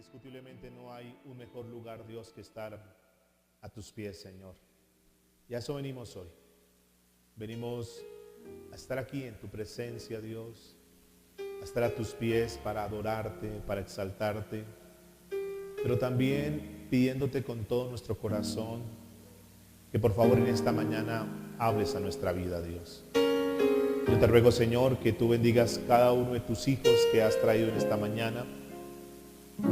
indiscutiblemente no hay un mejor lugar, Dios, que estar a tus pies, Señor. Y a eso venimos hoy. Venimos a estar aquí en tu presencia, Dios, a estar a tus pies para adorarte, para exaltarte, pero también pidiéndote con todo nuestro corazón que por favor en esta mañana hables a nuestra vida, Dios. Yo te ruego, Señor, que tú bendigas cada uno de tus hijos que has traído en esta mañana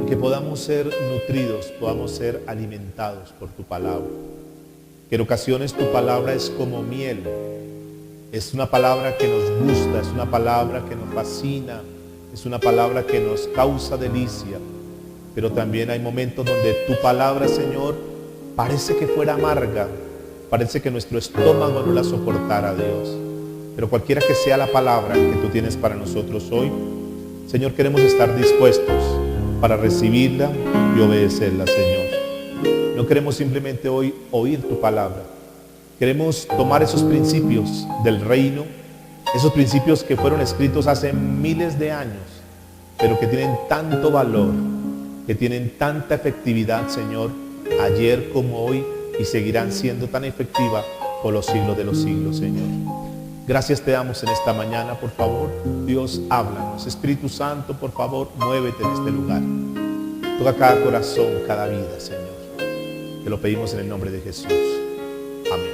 y que podamos ser nutridos, podamos ser alimentados por tu palabra. Que en ocasiones tu palabra es como miel, es una palabra que nos gusta, es una palabra que nos fascina, es una palabra que nos causa delicia, pero también hay momentos donde tu palabra, Señor, parece que fuera amarga, parece que nuestro estómago no la soportara, Dios. Pero cualquiera que sea la palabra que tú tienes para nosotros hoy, Señor, queremos estar dispuestos para recibirla y obedecerla, Señor. No queremos simplemente hoy oír tu palabra. Queremos tomar esos principios del reino, esos principios que fueron escritos hace miles de años, pero que tienen tanto valor, que tienen tanta efectividad, Señor, ayer como hoy, y seguirán siendo tan efectivas por los siglos de los siglos, Señor. Gracias te damos en esta mañana, por favor. Dios, háblanos. Espíritu Santo, por favor, muévete en este lugar. Toca cada corazón, cada vida, Señor. Te lo pedimos en el nombre de Jesús. Amén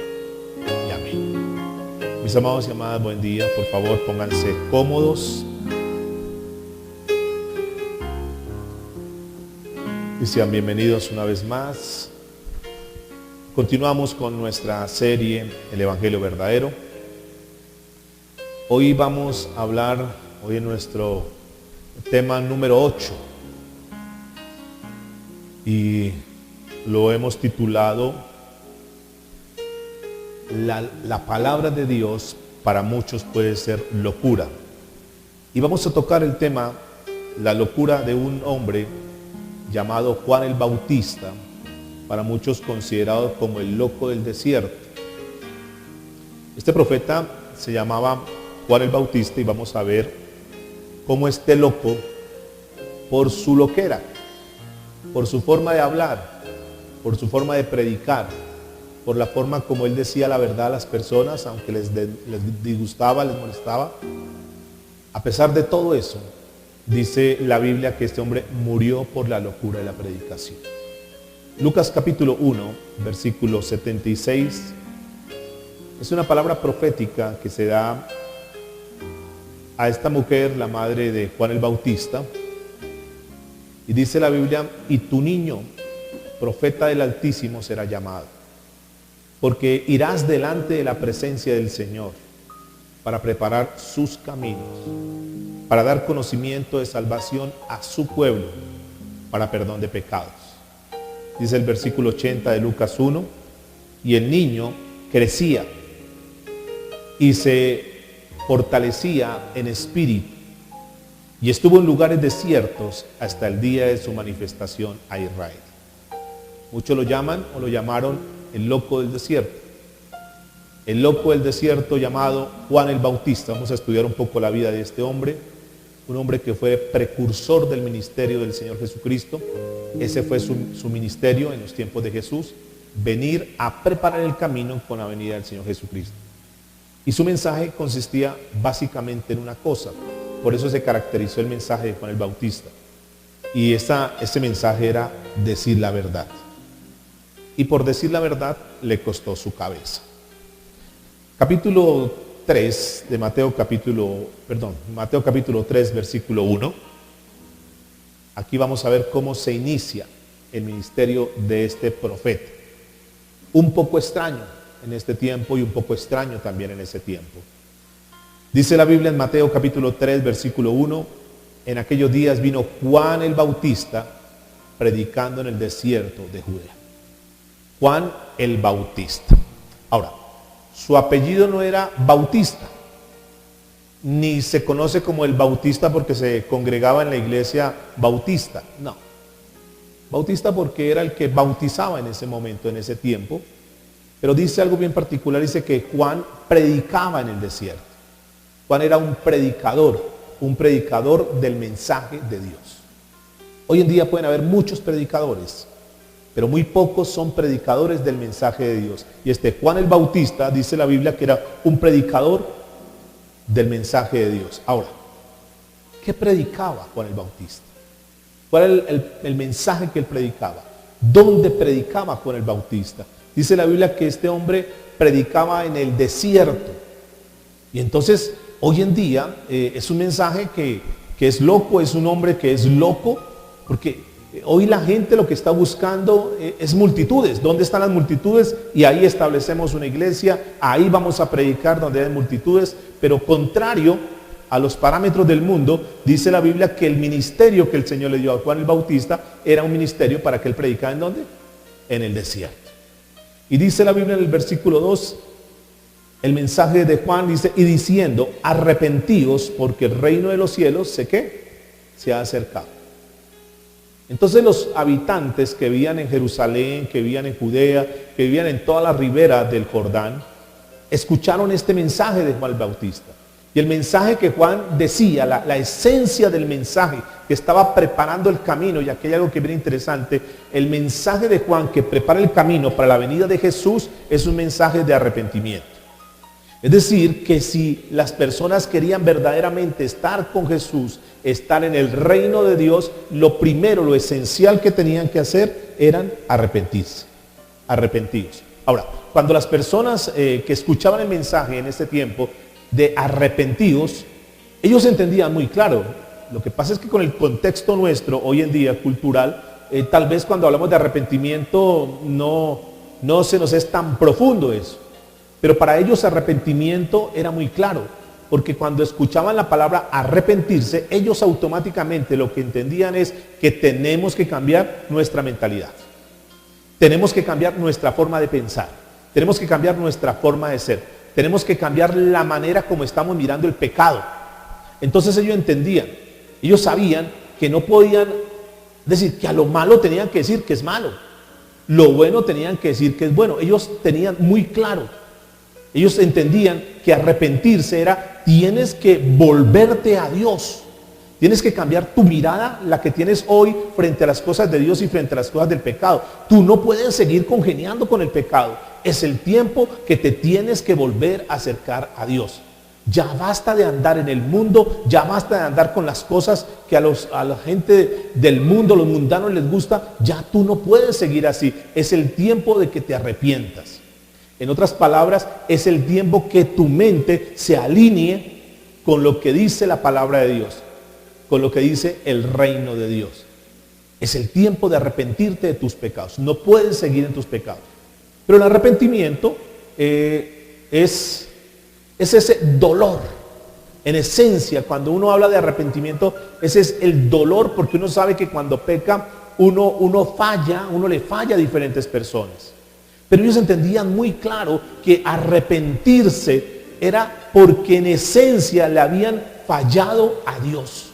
y amén. Mis amados y amadas, buen día. Por favor, pónganse cómodos. Y sean bienvenidos una vez más. Continuamos con nuestra serie El Evangelio Verdadero. Hoy vamos a hablar, hoy en nuestro tema número 8, y lo hemos titulado la palabra de Dios para muchos puede ser locura. Y vamos a tocar el tema, la locura de un hombre llamado Juan el Bautista, para muchos considerado como el loco del desierto. Este profeta se llamaba Juan el Bautista, y vamos a ver cómo este loco, por su loquera, por su forma de hablar, por su forma de predicar, por la forma como él decía la verdad a las personas, aunque les disgustaba, les molestaba, a pesar de todo eso, dice la Biblia que este hombre murió por la locura de la predicación. Lucas capítulo 1, versículo 76, es una palabra profética que se da a esta mujer, la madre de Juan el Bautista, y dice la Biblia: y tu niño, profeta del Altísimo, será llamado, porque irás delante de la presencia del Señor para preparar sus caminos, para dar conocimiento de salvación a su pueblo, para perdón de pecados. Dice el versículo 80 de Lucas 1, y el niño crecía y se fortalecía en espíritu, y estuvo en lugares desiertos hasta el día de su manifestación a Israel. Muchos lo llaman o lo llamaron el loco del desierto. El loco del desierto llamado Juan el Bautista. Vamos a estudiar un poco la vida de este hombre, un hombre que fue precursor del ministerio del Señor Jesucristo. Ese fue su ministerio en los tiempos de Jesús, venir a preparar el camino con la venida del Señor Jesucristo. Y su mensaje consistía básicamente en una cosa. Por eso se caracterizó el mensaje de Juan el Bautista. Y ese mensaje era decir la verdad. Y por decir la verdad le costó su cabeza. Capítulo 3 de Mateo capítulo 3, versículo 1. Aquí vamos a ver cómo se inicia el ministerio de este profeta. Un poco extraño en este tiempo y un poco extraño también en ese tiempo. Dice la Biblia en Mateo capítulo 3, versículo 1, en aquellos días vino Juan el Bautista predicando en el desierto de Judea. Juan el Bautista. Ahora, su apellido no era Bautista, ni se conoce como el Bautista porque se congregaba en la iglesia bautista, no. Bautista porque era el que bautizaba en ese momento, en ese tiempo. Pero dice algo bien particular, dice que Juan predicaba en el desierto. Juan era un predicador del mensaje de Dios. Hoy en día pueden haber muchos predicadores, pero muy pocos son predicadores del mensaje de Dios. Y Juan el Bautista, dice la Biblia, que era un predicador del mensaje de Dios. Ahora, ¿qué predicaba Juan el Bautista? ¿Cuál era el mensaje que él predicaba? ¿Dónde predicaba Juan el Bautista? Dice la Biblia que este hombre predicaba en el desierto. Y entonces, hoy en día, es un mensaje que es loco, es un hombre que es loco, porque hoy la gente lo que está buscando es multitudes. ¿Dónde están las multitudes? Y ahí establecemos una iglesia, ahí vamos a predicar donde hay multitudes, pero contrario a los parámetros del mundo, dice la Biblia que el ministerio que el Señor le dio a Juan el Bautista era un ministerio para que él predicara, ¿en dónde? En el desierto. Y dice la Biblia en el versículo 2, el mensaje de Juan dice, y diciendo, arrepentíos porque el reino de los cielos, se ha acercado. Entonces los habitantes que vivían en Jerusalén, que vivían en Judea, que vivían en toda la ribera del Jordán, escucharon este mensaje de Juan el Bautista. Y el mensaje que Juan decía, la esencia del mensaje que estaba preparando el camino, y aquí hay algo que viene interesante, el mensaje de Juan que prepara el camino para la venida de Jesús es un mensaje de arrepentimiento. Es decir, que si las personas querían verdaderamente estar con Jesús, estar en el reino de Dios, lo primero, lo esencial que tenían que hacer eran arrepentirse, arrepentidos. Ahora, cuando las personas que escuchaban el mensaje en este tiempo de arrepentidos, ellos entendían muy claro. Lo que pasa es que con el contexto nuestro hoy en día cultural, tal vez cuando hablamos de arrepentimiento no se nos es tan profundo eso. Pero para ellos arrepentimiento era muy claro, porque cuando escuchaban la palabra arrepentirse, ellos automáticamente lo que entendían es que tenemos que cambiar nuestra mentalidad. Tenemos que cambiar nuestra forma de pensar. Tenemos que cambiar nuestra forma de ser. Tenemos que cambiar la manera como estamos mirando el pecado. Entonces ellos entendían, ellos sabían que no podían decir que a lo malo tenían que decir que es malo. Lo bueno tenían que decir que es bueno. Ellos tenían muy claro. Ellos entendían que arrepentirse era, tienes que volverte a Dios. Tienes que cambiar tu mirada, la que tienes hoy frente a las cosas de Dios y frente a las cosas del pecado. Tú no puedes seguir congeniando con el pecado. Es el tiempo que te tienes que volver a acercar a Dios. Ya basta de andar en el mundo, ya basta de andar con las cosas que a la gente del mundo, los mundanos les gusta. Ya tú no puedes seguir así. Es el tiempo de que te arrepientas. En otras palabras, es el tiempo que tu mente se alinee con lo que dice la palabra de Dios, con lo que dice el reino de Dios. Es el tiempo de arrepentirte de tus pecados. No puedes seguir en tus pecados. Pero el arrepentimiento es ese dolor. En esencia, cuando uno habla de arrepentimiento, ese es el dolor, porque uno sabe que cuando peca, uno le falla a diferentes personas. Pero ellos entendían muy claro que arrepentirse era porque en esencia le habían fallado a Dios.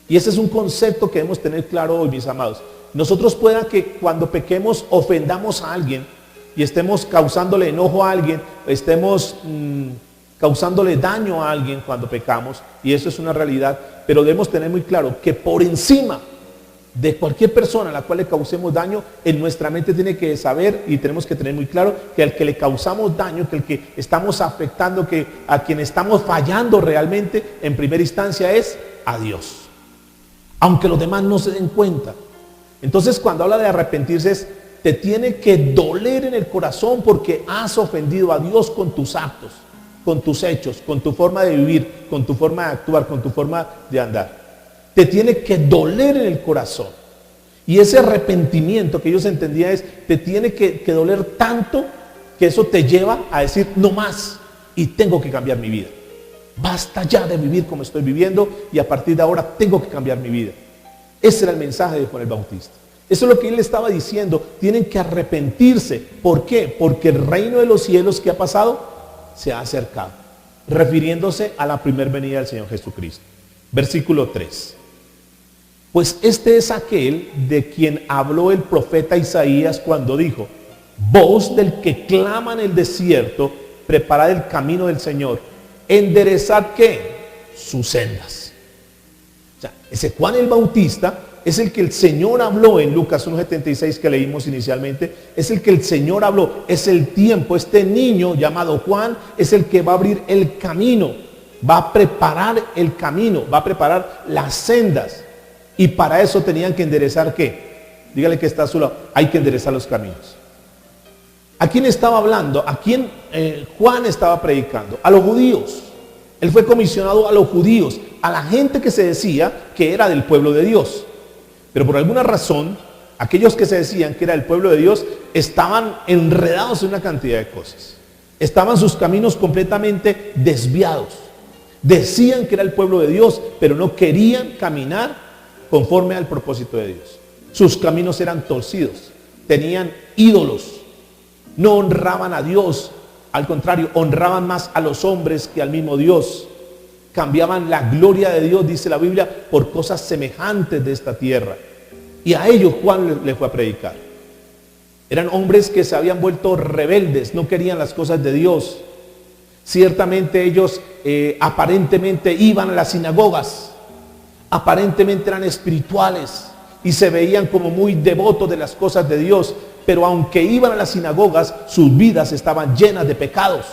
Y ese es un concepto que debemos tener claro hoy, mis amados. Nosotros pueda que cuando pequemos ofendamos a alguien y estemos causándole enojo a alguien, estemos causándole daño a alguien cuando pecamos, y eso es una realidad, pero debemos tener muy claro que por encima de cualquier persona a la cual le causemos daño, en nuestra mente tiene que saber y tenemos que tener muy claro que al que le causamos daño, que el que estamos afectando, que a quien estamos fallando realmente en primera instancia es a Dios, aunque los demás no se den cuenta. Entonces, cuando habla de arrepentirse, te tiene que doler en el corazón porque has ofendido a Dios con tus actos, con tus hechos, con tu forma de vivir, con tu forma de actuar, con tu forma de andar. Te tiene que doler en el corazón. Y ese arrepentimiento que ellos entendían te tiene que doler tanto que eso te lleva a decir no más y tengo que cambiar mi vida. Basta ya de vivir como estoy viviendo y a partir de ahora tengo que cambiar mi vida. Ese era el mensaje de Juan el Bautista. Eso es lo que él le estaba diciendo. Tienen que arrepentirse. ¿Por qué? Porque el reino de los cielos, ¿qué ha pasado? Se ha acercado. Refiriéndose a la primera venida del Señor Jesucristo. Versículo 3. Pues este es aquel de quien habló el profeta Isaías cuando dijo: voz del que clama en el desierto, preparad el camino del Señor, enderezad ¿qué? Sus sendas. O sea, ese Juan el Bautista es el que el Señor habló en Lucas 1:76 que leímos inicialmente, es el que el Señor habló, es el tiempo. Este niño llamado Juan es el que va a abrir el camino, va a preparar el camino, va a preparar las sendas. Y para eso tenían que enderezar ¿qué? Dígale que está a su lado, hay que enderezar los caminos. ¿A quién estaba hablando? ¿A quién Juan estaba predicando? A los judíos. Él fue comisionado a los judíos, a la gente que se decía que era del pueblo de Dios. Pero por alguna razón, aquellos que se decían que era del pueblo de Dios estaban enredados en una cantidad de cosas. Estaban sus caminos completamente desviados. Decían que era el pueblo de Dios, pero no querían caminar conforme al propósito de Dios. Sus caminos eran torcidos, tenían ídolos, no honraban a Dios, al contrario, honraban más a los hombres que al mismo Dios. Cambiaban la gloria de Dios, dice la Biblia, por cosas semejantes de esta tierra. Y a ellos Juan le fue a predicar. Eran hombres que se habían vuelto rebeldes, no querían las cosas de Dios. Ciertamente ellos aparentemente iban a las sinagogas, aparentemente eran espirituales y se veían como muy devotos de las cosas de Dios, pero aunque iban a las sinagogas, sus vidas estaban llenas de pecados.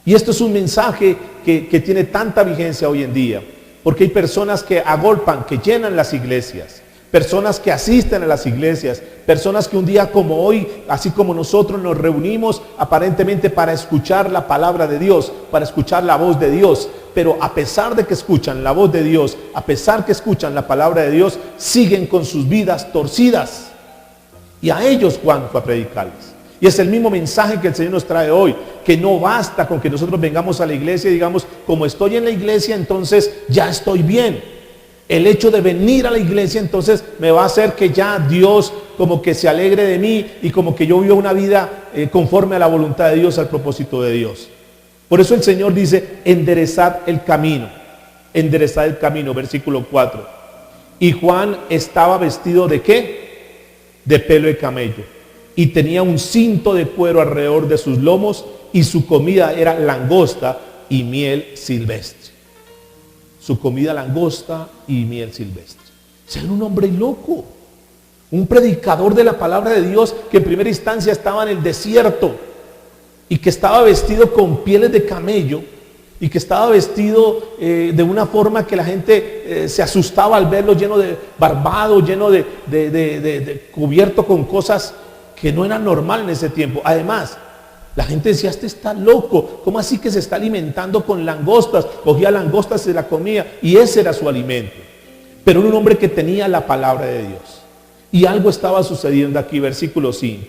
Y esto es un mensaje que tiene tanta vigencia hoy en día, porque hay personas que agolpan, que llenan las iglesias, personas que asisten a las iglesias, personas que un día como hoy, así como nosotros nos reunimos aparentemente para escuchar la palabra de Dios, para escuchar la voz de Dios, pero a pesar de que escuchan la voz de Dios, a pesar que escuchan la palabra de Dios, siguen con sus vidas torcidas. Y a ellos Juan fue a predicarles. Y es el mismo mensaje que el Señor nos trae hoy, que no basta con que nosotros vengamos a la iglesia y digamos, como estoy en la iglesia, entonces ya estoy bien. El hecho de venir a la iglesia entonces me va a hacer que ya Dios como que se alegre de mí y como que yo vivo una vida conforme a la voluntad de Dios, al propósito de Dios. Por eso el Señor dice, enderezad el camino, versículo 4. Y Juan estaba vestido ¿de qué? De pelo de camello, y tenía un cinto de cuero alrededor de sus lomos, y su comida era langosta y miel silvestre. Su comida langosta y miel silvestre. Era un hombre loco, un predicador de la palabra de Dios que en primera instancia estaba en el desierto y que estaba vestido con pieles de camello y que estaba vestido de una forma que la gente se asustaba al verlo lleno de barbado, lleno de cubierto con cosas que no eran normal en ese tiempo. Además, la gente decía, este está loco, ¿cómo así que se está alimentando con langostas? Cogía langostas y se la comía y ese era su alimento. Pero era un hombre que tenía la palabra de Dios. Y algo estaba sucediendo aquí, versículo 5.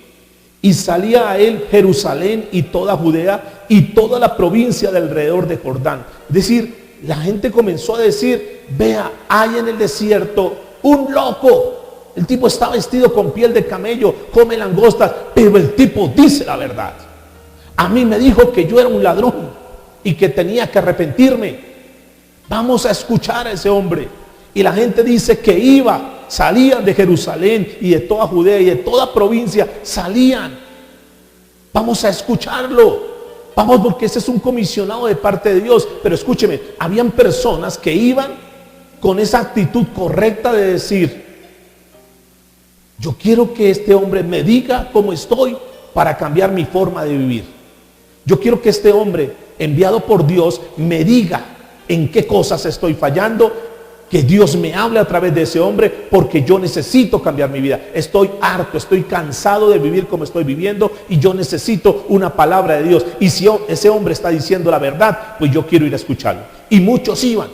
Y salía a él Jerusalén y toda Judea y toda la provincia de alrededor de Jordán. Es decir, la gente comenzó a decir, vea, hay en el desierto un loco. El tipo está vestido con piel de camello, come langostas, pero el tipo dice la verdad. A mí me dijo que yo era un ladrón y que tenía que arrepentirme. Vamos a escuchar a ese hombre. Y la gente dice que salían de Jerusalén y de toda Judea y de toda provincia, salían. Vamos a escucharlo. Vamos, porque ese es un comisionado de parte de Dios. Pero escúcheme, habían personas que iban con esa actitud correcta de decir, yo quiero que este hombre me diga cómo estoy para cambiar mi forma de vivir. Yo quiero que este hombre enviado por Dios me diga en qué cosas estoy fallando, que Dios me hable a través de ese hombre, porque yo necesito cambiar mi vida. Estoy harto, estoy cansado de vivir como estoy viviendo y yo necesito una palabra de Dios. Y si ese hombre está diciendo la verdad, pues yo quiero ir a escucharlo. Y muchos iban.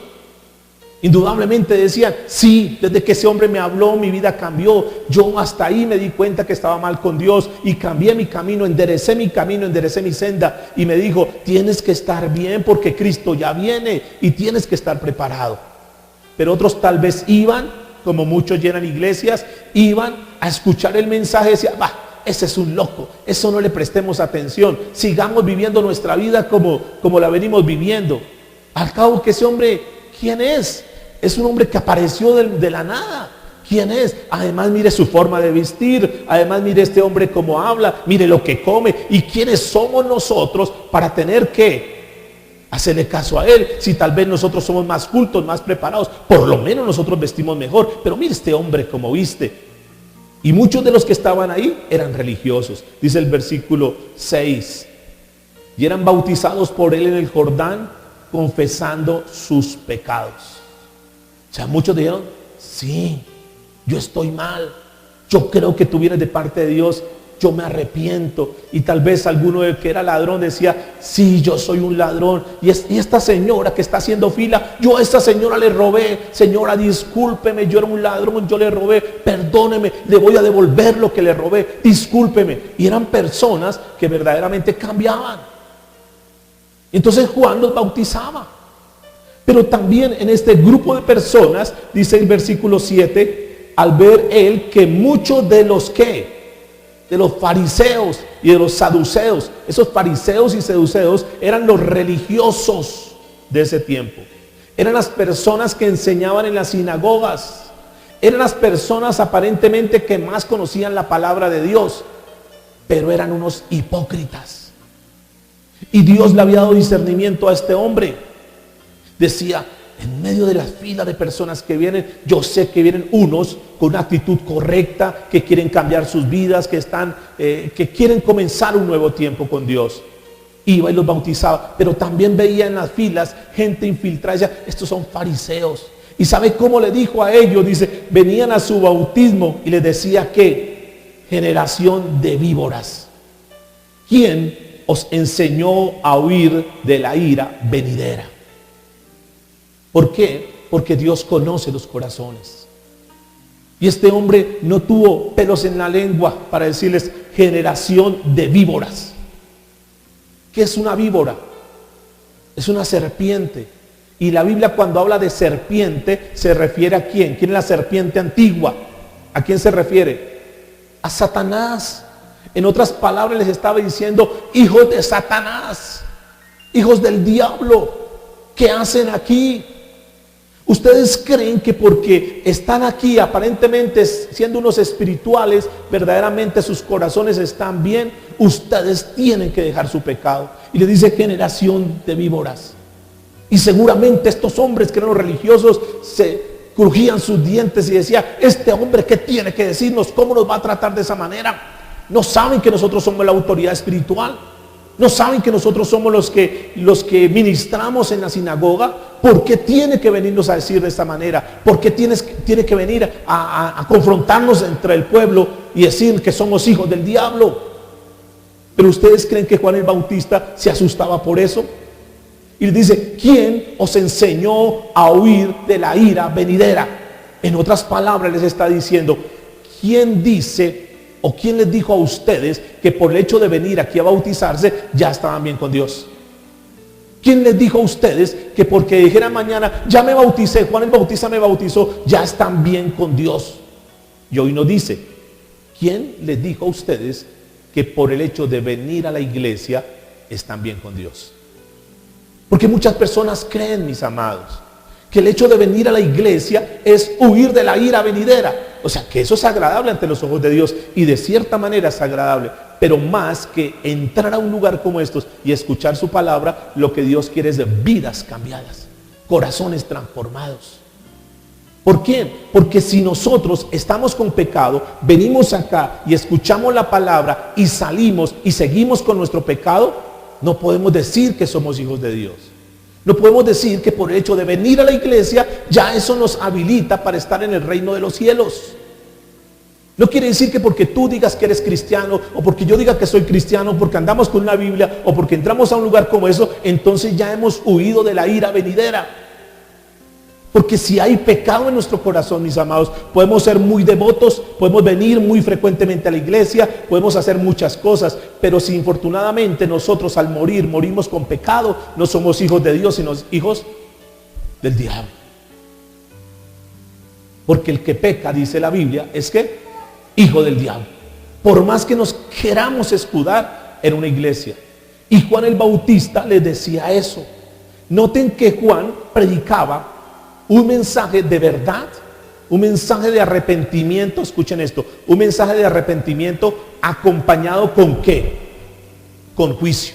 Indudablemente decían, sí, desde que ese hombre me habló, mi vida cambió. Yo hasta ahí me di cuenta que estaba mal con Dios y cambié mi camino, enderecé mi senda. Y me dijo, tienes que estar bien porque Cristo ya viene y tienes que estar preparado. Pero otros tal vez iban, como muchos llenan iglesias, iban a escuchar el mensaje y decían, ese es un loco, eso no le prestemos atención, sigamos viviendo nuestra vida como la venimos viviendo. Al cabo que ese hombre, ¿quién es? Es un hombre que apareció de la nada. ¿Quién es? Además mire su forma de vestir, además mire este hombre cómo habla, mire lo que come. ¿Y quiénes somos nosotros para tener que Hacerle caso a él. Si tal vez nosotros somos más cultos, más preparados, por lo menos nosotros vestimos mejor. Pero mire este hombre como viste. Y muchos de los que estaban ahí eran religiosos. Dice el versículo 6. Y eran bautizados por él en el Jordán, confesando sus pecados. O sea, muchos dijeron, sí, yo estoy mal. Yo creo que tú vienes de parte de Dios. Yo me arrepiento. Y tal vez alguno del que era ladrón decía, sí, yo soy un ladrón. Y esta señora que está haciendo fila, yo a esta señora le robé. Señora, discúlpeme, yo era un ladrón, yo le robé. Perdóneme, le voy a devolver lo que le robé. Discúlpeme. Y eran personas que verdaderamente cambiaban. Entonces Juan los bautizaba. Pero también en este grupo de personas, dice el versículo 7, al ver él que muchos de los que de los fariseos y de los saduceos. Esos fariseos y saduceos eran los religiosos de ese tiempo. Eran las personas que enseñaban en las sinagogas. Eran las personas aparentemente que más conocían la palabra de Dios, pero eran unos hipócritas. Y Dios le había dado discernimiento a este hombre. Decía, en medio de la fila de personas que vienen, yo sé que vienen unos con una actitud correcta, que quieren cambiar sus vidas, que quieren comenzar un nuevo tiempo con Dios. Iba y los bautizaba, pero también veía en las filas gente infiltrada. Estos son fariseos. ¿Y sabe cómo le dijo a ellos? Dice, venían a su bautismo y les decía que generación de víboras. ¿Quién os enseñó a huir de la ira venidera? ¿Por qué? Porque Dios conoce los corazones. Y este hombre no tuvo pelos en la lengua para decirles generación de víboras. ¿Qué es una víbora? Es una serpiente. Y la Biblia cuando habla de serpiente se refiere a ¿quién? ¿Quién es la serpiente antigua? ¿A quién se refiere? A Satanás. En otras palabras les estaba diciendo, hijos de Satanás, hijos del diablo, ¿qué hacen aquí? ¿Ustedes creen que porque están aquí aparentemente siendo unos espirituales, verdaderamente sus corazones están bien? Ustedes tienen que dejar su pecado. Y le dice generación de víboras. Y seguramente estos hombres que eran religiosos se crujían sus dientes y decían, este hombre ¿qué tiene que decirnos? ¿Cómo nos va a tratar de esa manera? ¿No saben que nosotros somos la autoridad espiritual? ¿No saben que nosotros somos los que ministramos en la sinagoga? ¿Por qué tiene que venirnos a decir de esta manera? ¿Por qué tiene que venir a confrontarnos entre el pueblo y decir que somos hijos del diablo? ¿Pero ustedes creen que Juan el Bautista se asustaba por eso? Y les dice, ¿quién os enseñó a huir de la ira venidera? En otras palabras les está diciendo, ¿quién dice o quién les dijo a ustedes que por el hecho de venir aquí a bautizarse ya estaban bien con Dios? ¿Quién les dijo a ustedes que porque dijeran mañana, ya me bauticé, Juan el Bautista me bautizó, ya están bien con Dios? Y hoy nos dice, ¿quién les dijo a ustedes que por el hecho de venir a la iglesia están bien con Dios? Porque muchas personas creen, mis amados, que el hecho de venir a la iglesia es huir de la ira venidera. O sea, que eso es agradable ante los ojos de Dios y de cierta manera es agradable. Pero más que entrar a un lugar como estos y escuchar su palabra, lo que Dios quiere es de vidas cambiadas, corazones transformados. ¿Por qué? Porque si nosotros estamos con pecado, venimos acá y escuchamos la palabra y salimos y seguimos con nuestro pecado, no podemos decir que somos hijos de Dios. No podemos decir que por el hecho de venir a la iglesia ya eso nos habilita para estar en el reino de los cielos. No quiere decir que porque tú digas que eres cristiano o porque yo diga que soy cristiano, porque andamos con una Biblia o porque entramos a un lugar como eso, entonces ya hemos huido de la ira venidera. Porque si hay pecado en nuestro corazón, mis amados, podemos ser muy devotos, podemos venir muy frecuentemente a la iglesia, podemos hacer muchas cosas, pero si infortunadamente nosotros al morir, morimos con pecado, no somos hijos de Dios, sino hijos del diablo. Porque el que peca, dice la Biblia, es que hijo del diablo. Por más que nos queramos escudar en una iglesia. Y Juan el Bautista les decía eso. Noten que Juan predicaba un mensaje de verdad, un mensaje de arrepentimiento. Escuchen esto, un mensaje de arrepentimiento acompañado ¿con qué? Con juicio.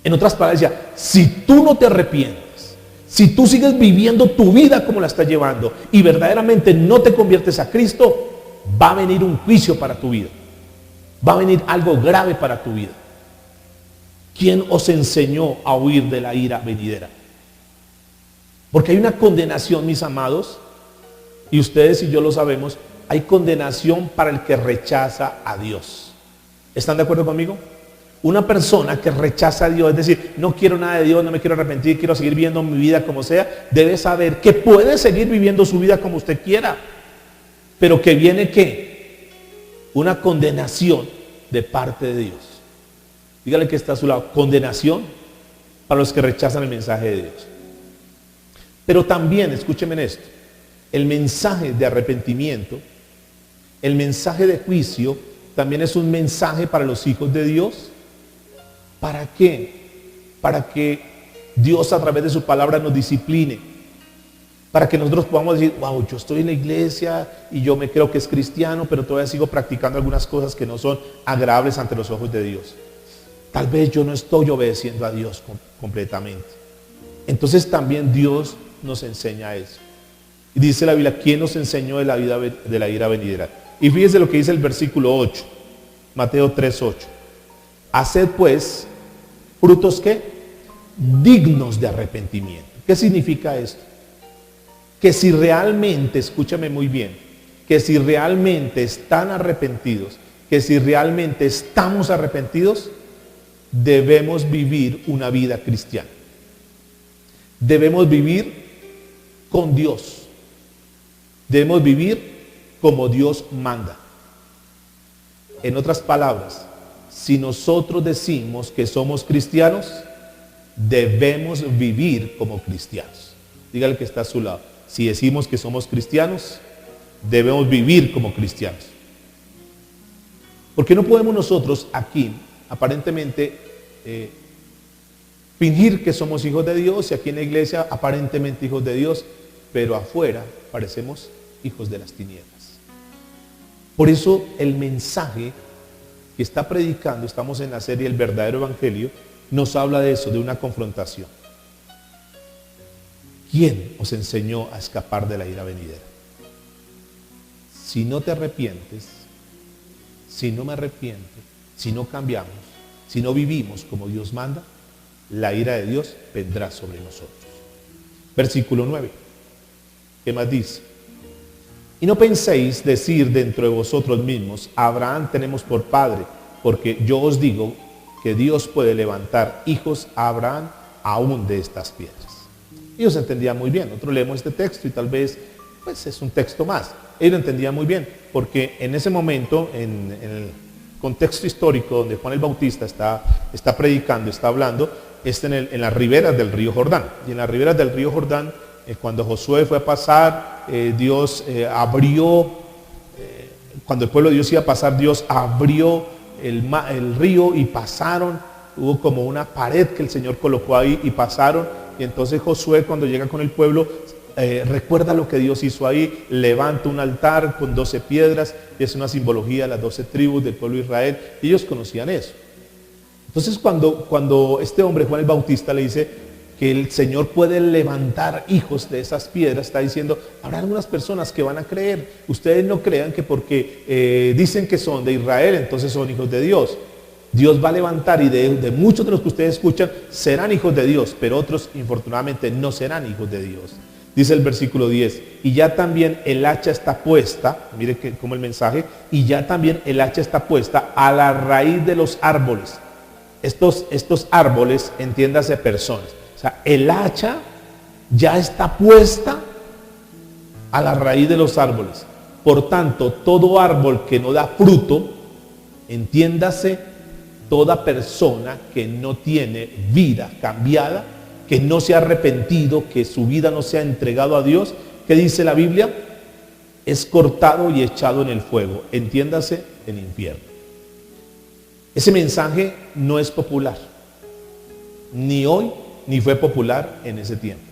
En otras palabras, decía, si tú no te arrepientes, si tú sigues viviendo tu vida como la estás llevando y verdaderamente no te conviertes a Cristo, va a venir un juicio para tu vida. Va a venir algo grave para tu vida. ¿Quién os enseñó a huir de la ira venidera? Porque hay una condenación, mis amados, y ustedes y yo lo sabemos, hay condenación para el que rechaza a Dios. ¿Están de acuerdo conmigo? Una persona que rechaza a Dios, es decir, no quiero nada de Dios, no me quiero arrepentir, quiero seguir viviendo mi vida como sea, debe saber que puede seguir viviendo su vida como usted quiera, pero que viene ¿qué? Una condenación de parte de Dios. Dígale que está a su lado, condenación para los que rechazan el mensaje de Dios. Pero también, escúcheme en esto, el mensaje de arrepentimiento, el mensaje de juicio, también es un mensaje para los hijos de Dios. ¿Para qué? Para que Dios a través de su palabra nos discipline. Para que nosotros podamos decir, wow, yo estoy en la iglesia y yo me creo que es cristiano, pero todavía sigo practicando algunas cosas que no son agradables ante los ojos de Dios. Tal vez yo no estoy obedeciendo a Dios completamente. Entonces también Dios nos enseña eso. Y dice la Biblia, ¿quién nos enseñó de la ira venidera? Y fíjese lo que dice el versículo 8, Mateo 3:8. Haced pues frutos ¿qué? Dignos de arrepentimiento. ¿Qué significa esto? Que si realmente, escúchame muy bien, que si realmente están arrepentidos, que si realmente estamos arrepentidos, debemos vivir una vida cristiana. Debemos vivir con Dios. Debemos vivir como Dios manda. En otras palabras, si nosotros decimos que somos cristianos, debemos vivir como cristianos. Dígale que está a su lado. Si decimos que somos cristianos, debemos vivir como cristianos. Porque no podemos nosotros aquí, aparentemente, fingir que somos hijos de Dios y aquí en la iglesia, aparentemente hijos de Dios, pero afuera parecemos hijos de las tinieblas. Por eso el mensaje que está predicando, estamos en la serie El verdadero evangelio, nos habla de eso, de una confrontación. ¿Quién os enseñó a escapar de la ira venidera? Si no te arrepientes, si no me arrepiento, si no cambiamos, si no vivimos como Dios manda, la ira de Dios vendrá sobre nosotros. Versículo 9. ¿Qué más dice? Y no penséis decir dentro de vosotros mismos, Abraham tenemos por padre, porque yo os digo que Dios puede levantar hijos a Abraham aún de estas piedras. Ellos entendían muy bien. Nosotros leemos este texto y tal vez pues es un texto más. Ellos lo entendían muy bien, porque en ese momento, en el contexto histórico donde Juan el Bautista está predicando, está hablando, es en las riberas del río Jordán. Y en las riberas del río Jordán, cuando Josué fue a pasar, Dios abrió, cuando el pueblo de Dios iba a pasar, Dios abrió el río y pasaron. Hubo como una pared que el Señor colocó ahí y pasaron. Y entonces Josué, cuando llega con el pueblo, recuerda lo que Dios hizo ahí, levanta un altar con 12 piedras, y es una simbología de las 12 tribus del pueblo de Israel, y ellos conocían eso. Entonces cuando este hombre, Juan el Bautista, le dice que el Señor puede levantar hijos de esas piedras, está diciendo, habrá algunas personas que van a creer. Ustedes no crean que porque dicen que son de Israel, entonces son hijos de Dios. Dios va a levantar, y de muchos de los que ustedes escuchan serán hijos de Dios, pero otros infortunadamente no serán hijos de Dios. Dice el versículo 10, y ya también el hacha está puesta, mire como el mensaje, y ya también el hacha está puesta a la raíz de los árboles. Estos árboles, entiéndase, personas. O sea, el hacha ya está puesta a la raíz de los árboles. Por tanto, todo árbol que no da fruto, entiéndase, toda persona que no tiene vida cambiada, que no se ha arrepentido, que su vida no se ha entregado a Dios, ¿qué dice la Biblia? Es cortado y echado en el fuego, entiéndase, el infierno. Ese mensaje no es popular, ni hoy, ni fue popular en ese tiempo,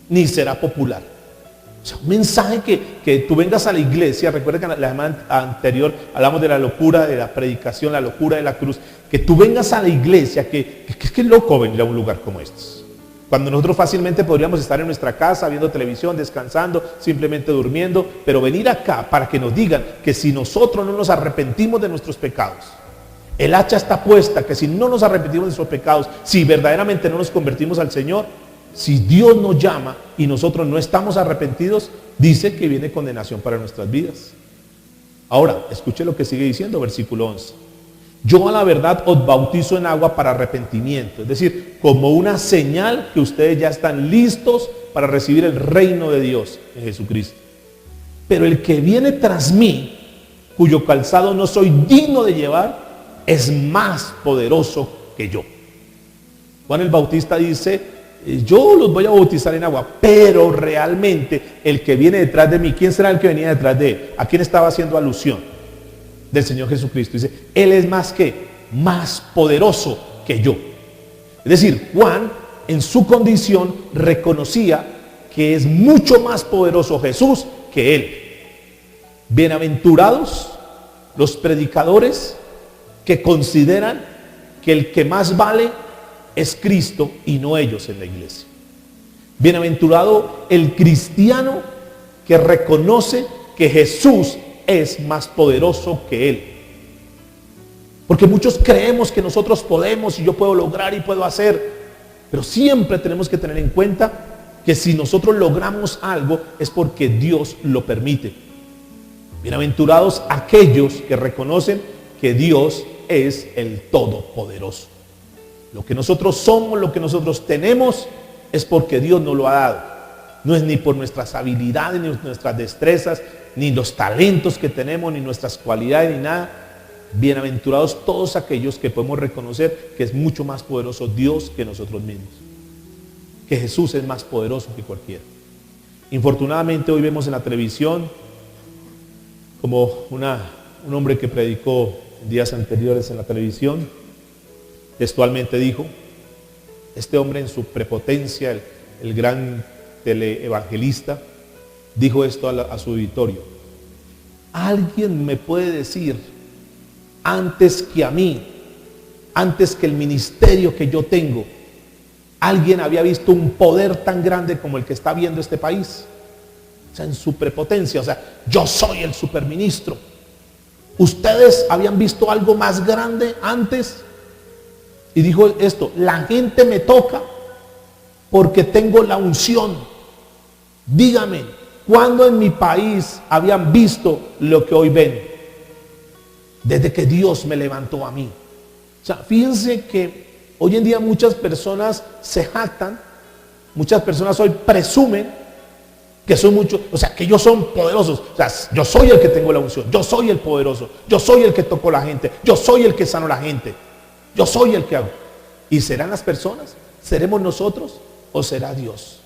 ni será popular. O sea, un mensaje que tú vengas a la iglesia. Recuerda que en la semana anterior hablamos de la locura de la predicación, la locura de la cruz. Que tú vengas a la iglesia, que es loco venir a un lugar como este. Cuando nosotros fácilmente podríamos estar en nuestra casa, viendo televisión, descansando, simplemente durmiendo. Pero venir acá para que nos digan que si nosotros no nos arrepentimos de nuestros pecados, el hacha está puesta, que si no nos arrepentimos de nuestros pecados, si verdaderamente no nos convertimos al Señor, si Dios nos llama y nosotros no estamos arrepentidos, dice que viene condenación para nuestras vidas. Ahora, escuche lo que sigue diciendo, versículo 11. Yo a la verdad os bautizo en agua para arrepentimiento, es decir, como una señal que ustedes ya están listos para recibir el reino de Dios en Jesucristo. Pero el que viene tras mí, cuyo calzado no soy digno de llevar, es más poderoso que yo. Juan el Bautista dice, yo los voy a bautizar en agua, pero realmente el que viene detrás de mí, ¿quién será el que venía detrás de él? ¿A quién estaba haciendo alusión? Del Señor Jesucristo. Dice, Él es más poderoso que yo. Es decir, Juan en su condición reconocía que es mucho más poderoso Jesús que él. Bienaventurados los predicadores que consideran que el que más vale es Cristo y no ellos en la iglesia. Bienaventurado el cristiano que reconoce que Jesús es más poderoso que él. Porque muchos creemos que nosotros podemos y yo puedo lograr y puedo hacer, pero siempre tenemos que tener en cuenta que si nosotros logramos algo es porque Dios lo permite. Bienaventurados aquellos que reconocen que Dios es el Todopoderoso. Lo que nosotros somos, lo que nosotros tenemos, es porque Dios nos lo ha dado. No es ni por nuestras habilidades, ni nuestras destrezas, ni los talentos que tenemos, ni nuestras cualidades, ni nada. Bienaventurados todos aquellos que podemos reconocer que es mucho más poderoso Dios que nosotros mismos. Que Jesús es más poderoso que cualquiera. Infortunadamente hoy vemos en la televisión como un hombre que predicó días anteriores en la televisión, textualmente dijo, este hombre en su prepotencia, el gran teleevangelista, dijo esto a su auditorio: ¿alguien me puede decir antes que a mí, antes que el ministerio que yo tengo, alguien había visto un poder tan grande como el que está viendo este país? O sea, en su prepotencia, o sea, yo soy el superministro. ¿Ustedes habían visto algo más grande antes? Y dijo esto: la gente me toca porque tengo la unción. Dígame, ¿cuándo en mi país habían visto lo que hoy ven? Desde que Dios me levantó a mí. O sea, fíjense que hoy en día muchas personas se jactan, muchas personas hoy presumen que son muchos, o sea, que ellos son poderosos. O sea, yo soy el que tengo la unción, yo soy el poderoso, yo soy el que tocó la gente, yo soy el que sanó la gente, yo soy el que hago. ¿Y serán las personas? ¿Seremos nosotros o será Dios?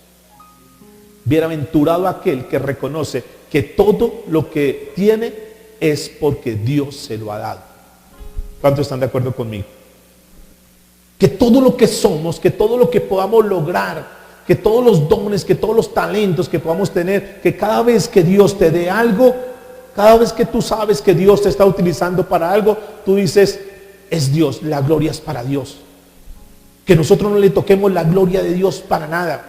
Bienaventurado aquel que reconoce que todo lo que tiene es porque Dios se lo ha dado. ¿Cuántos están de acuerdo conmigo? Que todo lo que somos, que todo lo que podamos lograr, que todos los dones, que todos los talentos que podamos tener, que cada vez que Dios te dé algo, cada vez que tú sabes que Dios te está utilizando para algo, tú dices, es Dios, la gloria es para Dios. Que nosotros no le toquemos la gloria de Dios para nada.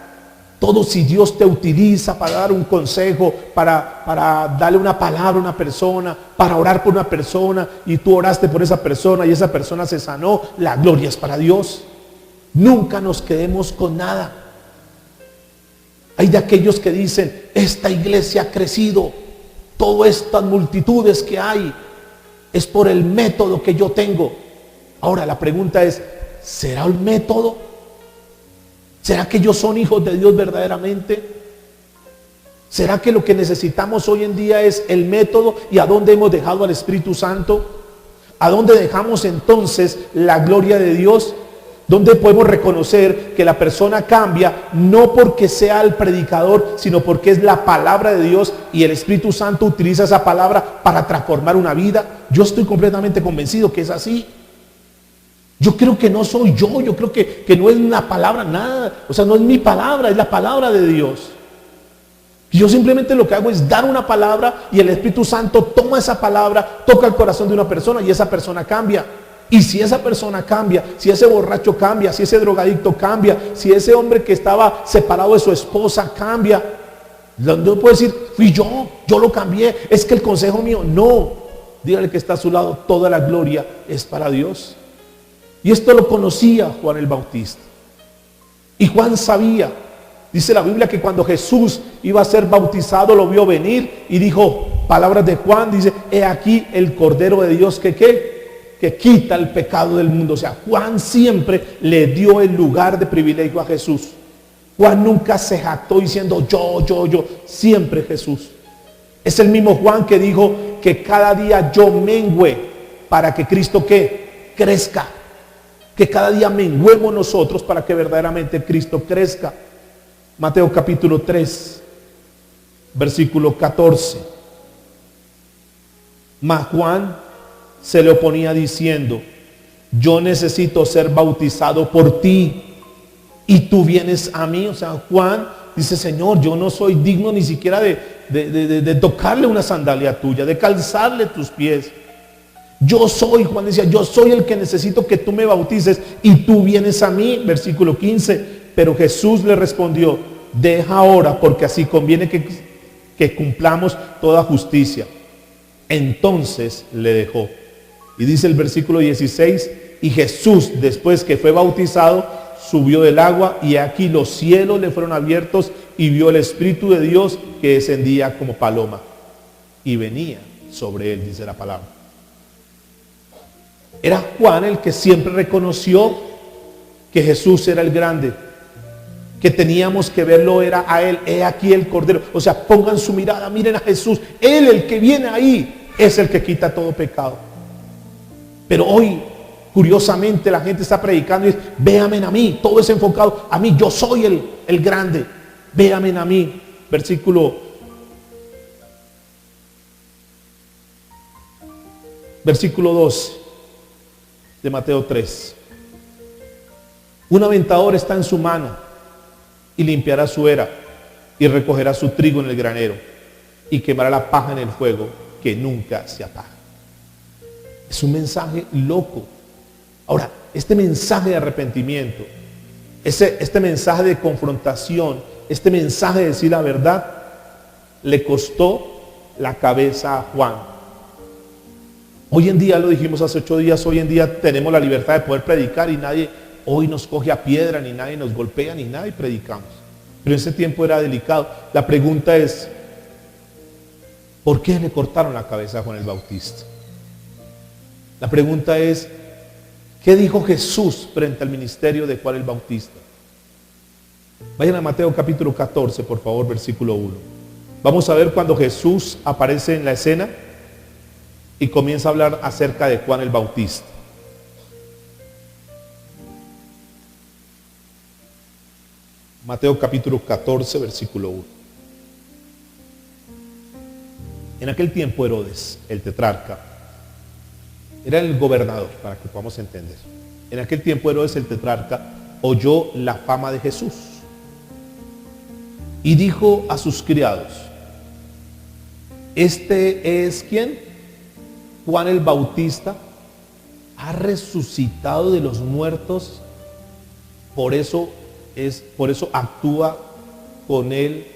Todo, si Dios te utiliza para dar un consejo, para darle una palabra a una persona, para orar por una persona, y tú oraste por esa persona y esa persona se sanó, la gloria es para Dios. Nunca nos quedemos con nada. Hay de aquellos que dicen, esta iglesia ha crecido, todas estas multitudes que hay, es por el método que yo tengo. Ahora la pregunta es, ¿será el método? ¿Será que ellos son hijos de Dios verdaderamente? ¿Será que lo que necesitamos hoy en día es el método? ¿Y a dónde hemos dejado al Espíritu Santo? ¿A dónde dejamos entonces la gloria de Dios? ¿Dónde podemos reconocer que la persona cambia no porque sea el predicador, sino porque es la palabra de Dios y el Espíritu Santo utiliza esa palabra para transformar una vida? Yo estoy completamente convencido que es así. Yo creo que no soy yo creo que no es una palabra, nada. O sea, no es mi palabra, es la palabra de Dios. Yo simplemente lo que hago es dar una palabra y el Espíritu Santo toma esa palabra, toca el corazón de una persona y esa persona cambia. Y si esa persona cambia, si ese borracho cambia, si ese drogadicto cambia, si ese hombre que estaba separado de su esposa cambia, no puede decir, fui yo lo cambié, es que el consejo mío, no. Dígale que está a su lado, toda la gloria es para Dios. Y esto lo conocía Juan el Bautista. Y Juan sabía, dice la Biblia, que cuando Jesús iba a ser bautizado lo vio venir y dijo, palabras de Juan, dice, he aquí el Cordero de Dios que quita el pecado del mundo. O sea, Juan siempre le dio el lugar de privilegio a Jesús. Juan nunca se jactó diciendo yo, siempre Jesús. Es el mismo Juan que dijo que cada día yo mengüe para que Cristo crezca. Que cada día menguemos nosotros para que verdaderamente Cristo crezca. Mateo capítulo 3, versículo 14. Mas Juan se le oponía diciendo, yo necesito ser bautizado por ti y tú vienes a mí. O sea, Juan dice, Señor, yo no soy digno ni siquiera de tocarle una sandalia tuya, de calzarle tus pies. Juan decía, yo soy el que necesito que tú me bautices y tú vienes a mí. Versículo 15, pero Jesús le respondió, deja ahora porque así conviene que cumplamos toda justicia. Entonces le dejó. Y dice el versículo 16, y Jesús, después que fue bautizado, subió del agua y aquí los cielos le fueron abiertos y vio el Espíritu de Dios que descendía como paloma y venía sobre él, dice la palabra. Era Juan el que siempre reconoció que Jesús era el grande, que teníamos que verlo era a él. He aquí el Cordero. O sea, pongan su mirada, miren a Jesús. Él, el que viene ahí, es el que quita todo pecado. Pero hoy, curiosamente, la gente está predicando y dice, véame a mí, todo es enfocado a mí, yo soy el grande, véame a mí. Versículo 2 de Mateo 3. Un aventador está en su mano y limpiará su era y recogerá su trigo en el granero y quemará la paja en el fuego que nunca se apaga. Es un mensaje loco. Ahora, este mensaje de arrepentimiento, este mensaje de confrontación, este mensaje de decir la verdad, le costó la cabeza a Juan. Hoy en día, lo dijimos hace 8 días, hoy en día tenemos la libertad de poder predicar y nadie hoy nos coge a piedra, ni nadie nos golpea, ni nadie predicamos. Pero en ese tiempo era delicado. La pregunta es, ¿por qué le cortaron la cabeza a Juan el Bautista? La pregunta es, ¿qué dijo Jesús frente al ministerio de Juan el Bautista? Vayan a Mateo capítulo 14, por favor, versículo 1. Vamos a ver cuando Jesús aparece en la escena y comienza a hablar acerca de Juan el Bautista. Mateo capítulo 14, versículo 1. En aquel tiempo Herodes, el tetrarca, era el gobernador, para que podamos entender. En aquel tiempo Herodes, el tetrarca, oyó la fama de Jesús y dijo a sus criados, este es ¿quién? Juan el Bautista, ha resucitado de los muertos, por eso actúa con él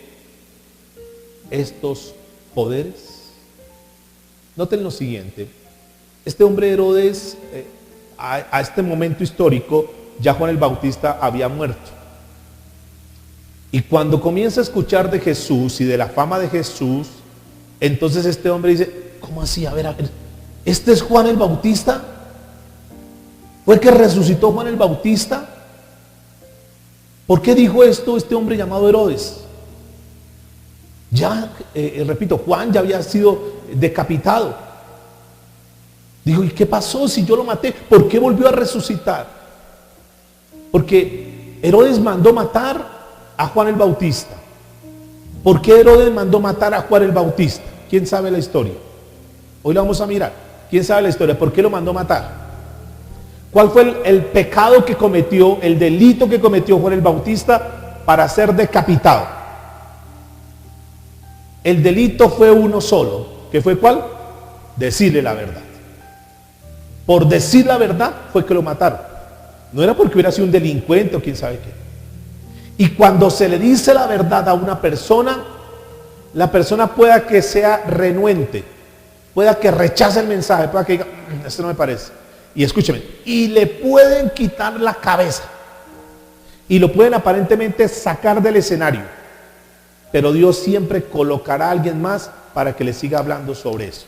estos poderes. Noten lo siguiente, este hombre Herodes, a este momento histórico, ya Juan el Bautista había muerto. Y cuando comienza a escuchar de Jesús y de la fama de Jesús, entonces este hombre dice, ¿cómo así? A ver, ¿este es Juan el Bautista? ¿Fue el que resucitó Juan el Bautista? ¿Por qué dijo esto este hombre llamado Herodes? Ya, repito, Juan ya había sido decapitado. Dijo, ¿y qué pasó si yo lo maté? ¿Por qué volvió a resucitar? Porque Herodes mandó matar a Juan el Bautista. ¿Por qué Herodes mandó matar a Juan el Bautista? ¿Quién sabe la historia? Hoy la vamos a mirar. ¿Quién sabe la historia? ¿Por qué lo mandó matar? ¿Cuál fue el pecado que cometió, el delito que cometió Juan el Bautista para ser decapitado? El delito fue uno solo, que fue ¿cuál? Decirle la verdad. Por decir la verdad fue que lo mataron. No era porque hubiera sido un delincuente o quién sabe qué. Y cuando se le dice la verdad a una persona, la persona pueda que sea renuente, pueda que rechace el mensaje, pueda que diga, esto no me parece. Y escúcheme, y le pueden quitar la cabeza. Y lo pueden aparentemente sacar del escenario. Pero Dios siempre colocará a alguien más para que le siga hablando sobre eso.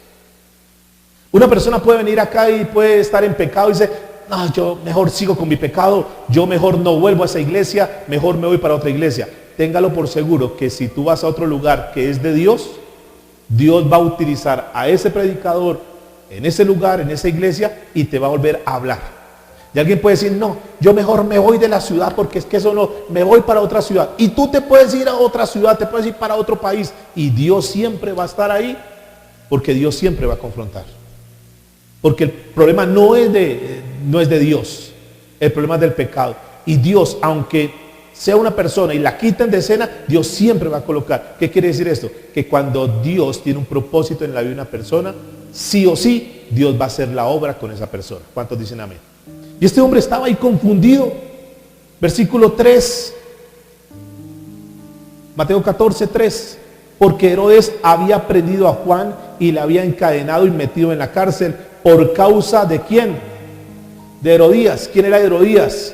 Una persona puede venir acá y puede estar en pecado y dice, no, yo mejor sigo con mi pecado, yo mejor no vuelvo a esa iglesia, mejor me voy para otra iglesia. Téngalo por seguro que si tú vas a otro lugar que es de Dios, Dios va a utilizar a ese predicador en ese lugar, en esa iglesia, y te va a volver a hablar. Y alguien puede decir, no, yo mejor me voy de la ciudad porque es que eso no, me voy para otra ciudad. Y tú te puedes ir a otra ciudad, te puedes ir para otro país. Y Dios siempre va a estar ahí porque Dios siempre va a confrontar. Porque el problema no es de Dios, el problema es del pecado. Y Dios, aunque sea una persona y la quiten de escena, Dios siempre va a colocar. ¿Qué quiere decir esto? Que cuando Dios tiene un propósito en la vida de una persona, sí o sí, Dios va a hacer la obra con esa persona. ¿Cuántos dicen amén? Y este hombre estaba ahí confundido. Versículo 3. Mateo 14, 3. Porque Herodes había prendido a Juan y le había encadenado y metido en la cárcel. ¿Por causa de quién? De Herodías. ¿Quién era Herodías?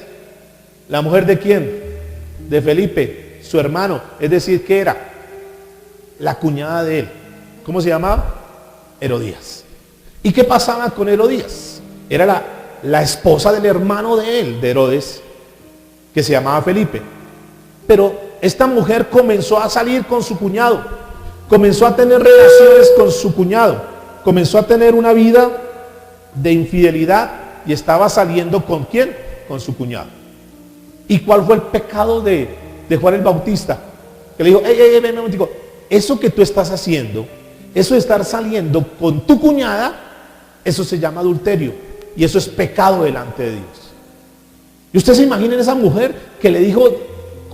¿La mujer de quién? De Felipe, su hermano. Es decir, ¿qué era? La cuñada de él. ¿Cómo se llamaba? Herodías. ¿Y qué pasaba con Herodías? Era la esposa del hermano de él, de Herodes, que se llamaba Felipe. Pero esta mujer comenzó a salir con su cuñado, comenzó a tener relaciones con su cuñado, comenzó a tener una vida de infidelidad y estaba saliendo ¿con quién? Con su cuñado. ¿Y cuál fue el pecado de Juan el Bautista? Que le dijo, ven un momentico, eso que tú estás haciendo, eso de estar saliendo con tu cuñada, eso se llama adulterio. Y eso es pecado delante de Dios. Y ustedes se imaginen esa mujer que le dijo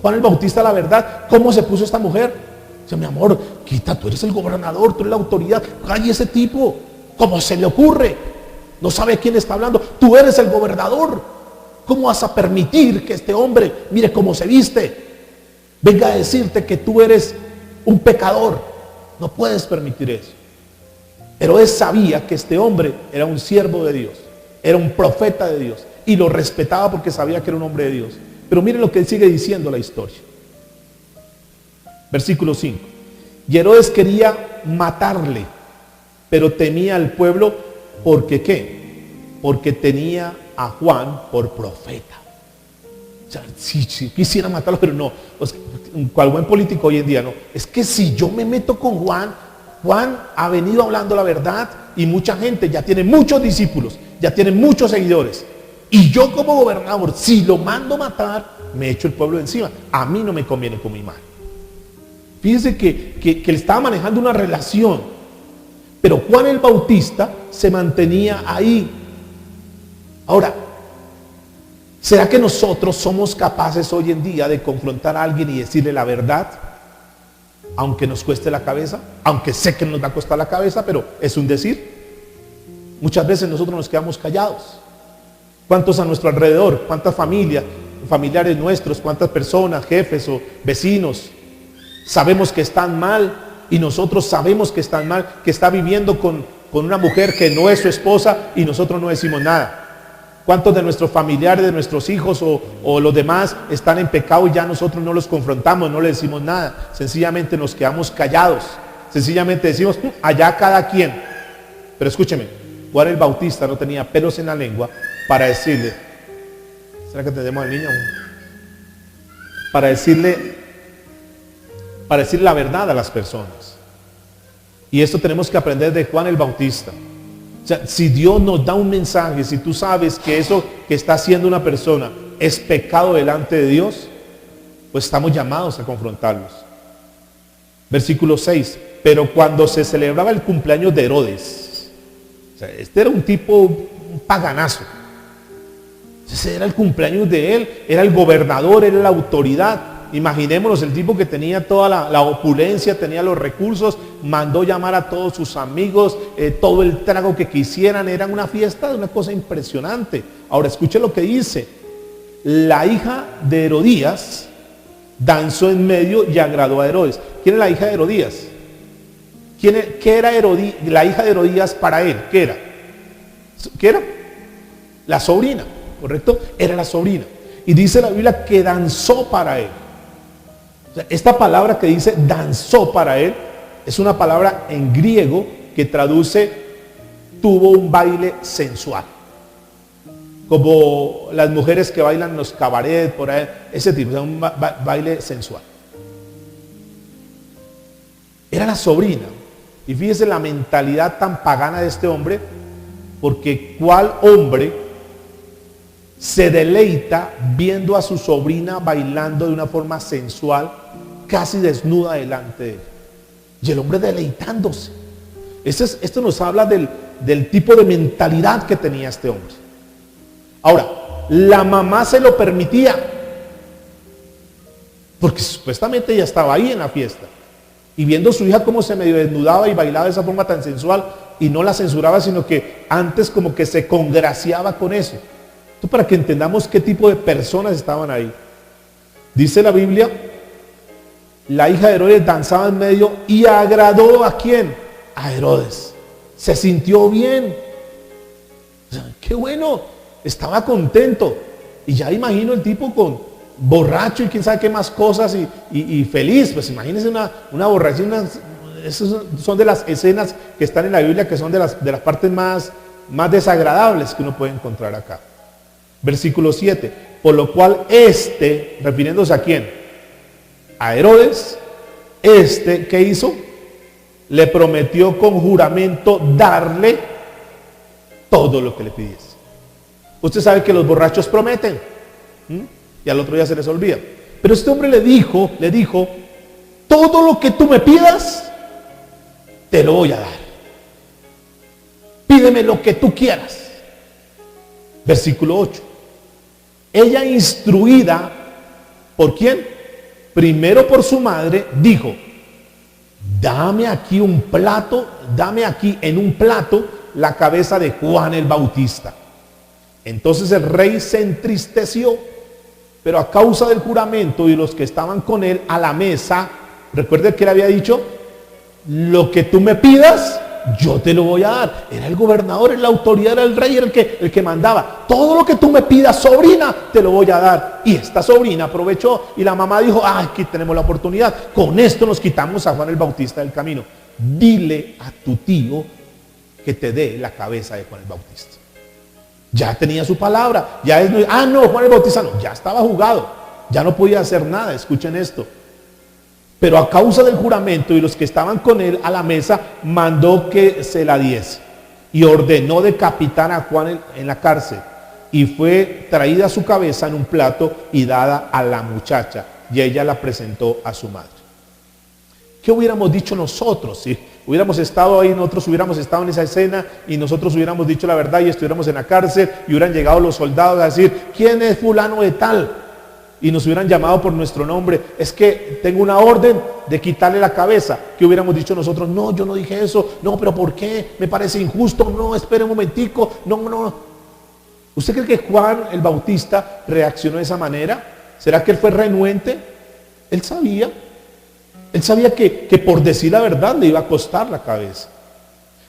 Juan el Bautista la verdad. ¿Cómo se puso esta mujer? Dice, mi amor, quita, tú eres el gobernador, tú eres la autoridad. Calle ese tipo. ¿Cómo se le ocurre? No sabe quién está hablando. Tú eres el gobernador. ¿Cómo vas a permitir que este hombre, mire cómo se viste, venga a decirte que tú eres un pecador? No puedes permitir eso. Pero él sabía que este hombre era un siervo de Dios. Era un profeta de Dios y lo respetaba porque sabía que era un hombre de Dios. Pero miren lo que sigue diciendo la historia. Versículo 5. Y Herodes quería matarle, pero temía al pueblo porque ¿qué? Porque tenía a Juan por profeta. O sea, sí, quisiera matarlo, pero no. O sea, cual buen político hoy en día, no. Es que si yo me meto con Juan ha venido hablando la verdad y mucha gente ya tiene muchos discípulos, ya tiene muchos seguidores. Y yo como gobernador, si lo mando matar, me echo el pueblo de encima. A mí no me conviene con mi mano. Fíjense que él estaba manejando una relación. Pero Juan el Bautista se mantenía ahí. Ahora, ¿será que nosotros somos capaces hoy en día de confrontar a alguien y decirle la verdad? Aunque nos cueste la cabeza, aunque sé que nos va a costar la cabeza, pero es un decir. Muchas veces nosotros nos quedamos callados. ¿Cuántos a nuestro alrededor? ¿Cuántas familias, familiares nuestros, cuántas personas, jefes o vecinos, sabemos que están mal y nosotros sabemos que están mal, que está viviendo con una mujer que no es su esposa y nosotros no decimos nada? ¿Cuántos de nuestros familiares, de nuestros hijos o los demás están en pecado y ya nosotros no los confrontamos, no les decimos nada? Sencillamente nos quedamos callados. Sencillamente decimos, allá cada quien. Pero escúcheme, Juan el Bautista no tenía pelos en la lengua para decirle, ¿será que tenemos al niño? Para decirle la verdad a las personas. Y esto tenemos que aprender de Juan el Bautista. O sea, si Dios nos da un mensaje, si tú sabes que eso que está haciendo una persona es pecado delante de Dios, pues estamos llamados a confrontarlos. Versículo 6. Pero cuando se celebraba el cumpleaños de Herodes, o sea, este era un tipo, un paganazo. Ese era el cumpleaños de él, era el gobernador, era la autoridad. Imaginémonos el tipo que tenía toda la opulencia, tenía los recursos, mandó llamar a todos sus amigos, todo el trago que quisieran, era una fiesta, una cosa impresionante. Ahora escuche lo que dice: la hija de Herodías danzó en medio y agradó a Herodes. ¿Quién es la hija de Herodías? ¿Qué era la hija de Herodías para él? ¿Qué era? ¿Qué era? La sobrina, ¿correcto? Era la sobrina. Y dice la Biblia que danzó para él. O sea, esta palabra que dice danzó para él es una palabra en griego que traduce tuvo un baile sensual. Como las mujeres que bailan en los cabarets, por ahí, ese tipo, o sea, un baile sensual. Era la sobrina. Y fíjese la mentalidad tan pagana de este hombre, porque ¿cuál hombre se deleita viendo a su sobrina bailando de una forma sensual, casi desnuda delante de él? Y el hombre deleitándose. Esto nos habla del tipo de mentalidad que tenía este hombre. Ahora, la mamá se lo permitía, porque supuestamente ella estaba ahí en la fiesta, y viendo a su hija cómo se medio desnudaba y bailaba de esa forma tan sensual, y no la censuraba, sino que antes como que se congraciaba con eso. Esto para que entendamos qué tipo de personas estaban ahí. Dice la Biblia, la hija de Herodes danzaba en medio y agradó ¿a quién? A Herodes. Se sintió bien. O sea, qué bueno, estaba contento. Y ya imagino el tipo con borracho y quién sabe qué más cosas y feliz. Pues imagínense una borrachera. Esas son de las escenas que están en la Biblia, que son de las partes más desagradables que uno puede encontrar acá. Versículo 7, por lo cual refiriéndose a quién, a Herodes, ¿qué hizo? Le prometió con juramento darle todo lo que le pidiese. Usted sabe que los borrachos prometen, y al otro día se les olvida. Pero este hombre le dijo, todo lo que tú me pidas, te lo voy a dar. Pídeme lo que tú quieras. Versículo 8. Ella, instruida, ¿por quién? Primero por su madre, dijo: dame aquí en un plato la cabeza de Juan el Bautista. Entonces el rey se entristeció, pero a causa del juramento y los que estaban con él a la mesa, recuerde que le había dicho: lo que tú me pidas, yo te lo voy a dar. Era el gobernador, la autoridad, era el rey, era el que mandaba. Todo lo que tú me pidas, sobrina, te lo voy a dar. Y esta sobrina aprovechó y la mamá dijo: aquí tenemos la oportunidad, con esto nos quitamos a Juan el Bautista del camino. Dile a tu tío que te dé la cabeza de Juan el Bautista. Ya tenía su palabra. No, Juan el Bautista no, ya estaba jugado, ya no podía hacer nada. Escuchen esto. Pero a causa del juramento y los que estaban con él a la mesa, mandó que se la diese y ordenó decapitar a Juan en la cárcel. Y fue traída su cabeza en un plato y dada a la muchacha, y ella la presentó a su madre. ¿Qué hubiéramos dicho nosotros si hubiéramos estado ahí, nosotros hubiéramos estado en esa escena y nosotros hubiéramos dicho la verdad y estuviéramos en la cárcel y hubieran llegado los soldados a decir: ¿quién es fulano de tal? Y nos hubieran llamado por nuestro nombre: es que tengo una orden de quitarle la cabeza. ¿Qué hubiéramos dicho nosotros? No, yo no dije eso. No, pero ¿por qué? Me parece injusto. No, espere un momentico. No. ¿Usted cree que Juan el Bautista reaccionó de esa manera? ¿Será que él fue renuente? Él sabía que por decir la verdad le iba a costar la cabeza.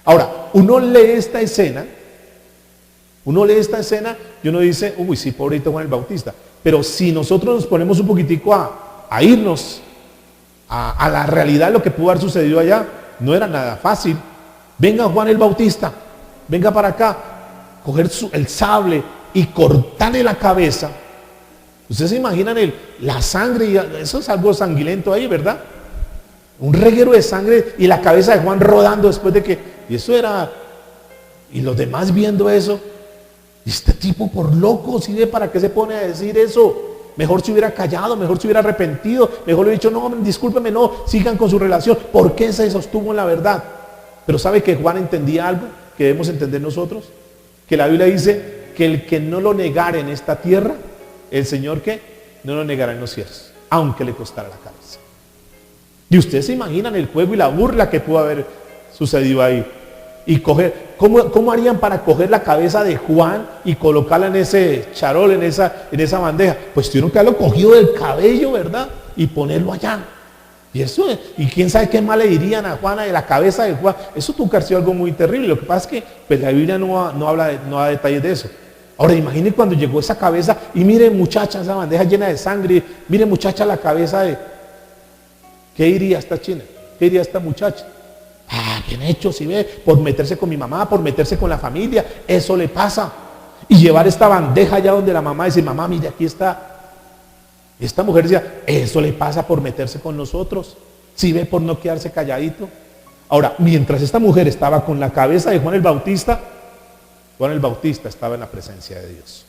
Ahora, uno lee esta escena y uno dice: uy, sí, pobrecito Juan el Bautista. Pero si nosotros nos ponemos un poquitico a irnos a la realidad de lo que pudo haber sucedido allá, no era nada fácil. Venga Juan el Bautista, venga para acá, coger el sable y cortarle la cabeza. Ustedes se imaginan la sangre, y eso es algo sanguinolento ahí, ¿verdad? Un reguero de sangre y la cabeza de Juan rodando después de que... Y eso era... Y los demás viendo eso. Y este tipo por loco, ¿sí ve para qué se pone a decir eso? Mejor se hubiera callado, mejor se hubiera arrepentido, mejor le hubiera dicho: no, discúlpeme, no, sigan con su relación. ¿Por qué se sostuvo en la verdad? Pero ¿sabe que Juan entendía algo que debemos entender nosotros? Que la Biblia dice que el que no lo negara en esta tierra, el Señor, ¿qué? No lo negará en los cielos. aunque le costara la cabeza. Y ustedes se imaginan el juego y la burla que pudo haber sucedido ahí. Y coger, ¿cómo harían para coger la cabeza de Juan y colocarla en ese charol, en esa bandeja? Pues tuvieron que haberlo cogido del cabello, ¿verdad? Y ponerlo allá. Y quién sabe qué mal le dirían a Juana de la cabeza de Juan. Eso tuvo que haber sido algo muy terrible. Lo que pasa es que pues, la Biblia no da detalles de eso. Ahora imaginen cuando llegó esa cabeza y miren muchacha, esa bandeja llena de sangre. Miren muchacha la cabeza de... ¿Qué diría esta china? ¿Qué diría esta muchacha? Bien hecho, si ve, por meterse con mi mamá, por meterse con la familia, eso le pasa. Y llevar esta bandeja allá donde la mamá dice, mamá, mire, aquí está. Y esta mujer decía, eso le pasa por meterse con nosotros. Si ve, por no quedarse calladito. Ahora, mientras esta mujer estaba con la cabeza de Juan el Bautista estaba en la presencia de Dios.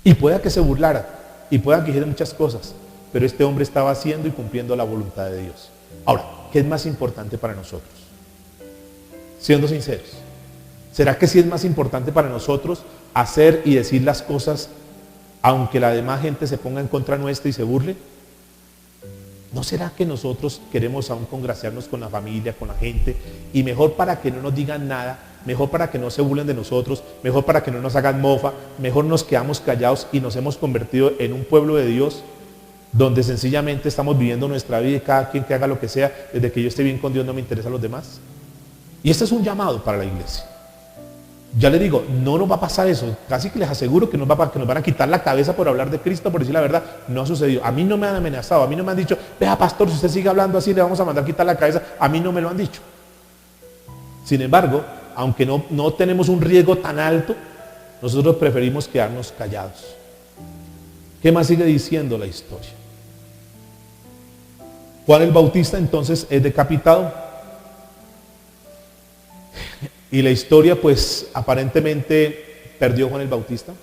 Y pueda que se burlara, y pueda que dijera muchas cosas, pero este hombre estaba haciendo y cumpliendo la voluntad de Dios. Ahora, ¿qué es más importante para nosotros? Siendo sinceros, ¿será que sí es más importante para nosotros hacer y decir las cosas aunque la demás gente se ponga en contra nuestra y se burle? ¿No será que nosotros queremos aún congraciarnos con la familia, con la gente, y mejor para que no nos digan nada, mejor para que no se burlen de nosotros, mejor para que no nos hagan mofa, mejor nos quedamos callados y nos hemos convertido en un pueblo de Dios donde sencillamente estamos viviendo nuestra vida y cada quien que haga lo que sea, desde que yo esté bien con Dios no me interesa a los demás? Y este es un llamado para la iglesia. Ya les digo, no nos va a pasar eso. Casi que les aseguro que nos van a quitar la cabeza por hablar de Cristo, por decir la verdad. No ha sucedido. A mí no me han amenazado, a mí no me han dicho, vea pastor, si usted sigue hablando así le vamos a mandar a quitar la cabeza. A mí no me lo han dicho. Sin embargo, aunque no tenemos un riesgo tan alto, nosotros preferimos quedarnos callados. ¿Qué más sigue diciendo la historia? Juan el Bautista entonces es decapitado. Y la historia, pues, aparentemente perdió Juan el Bautista,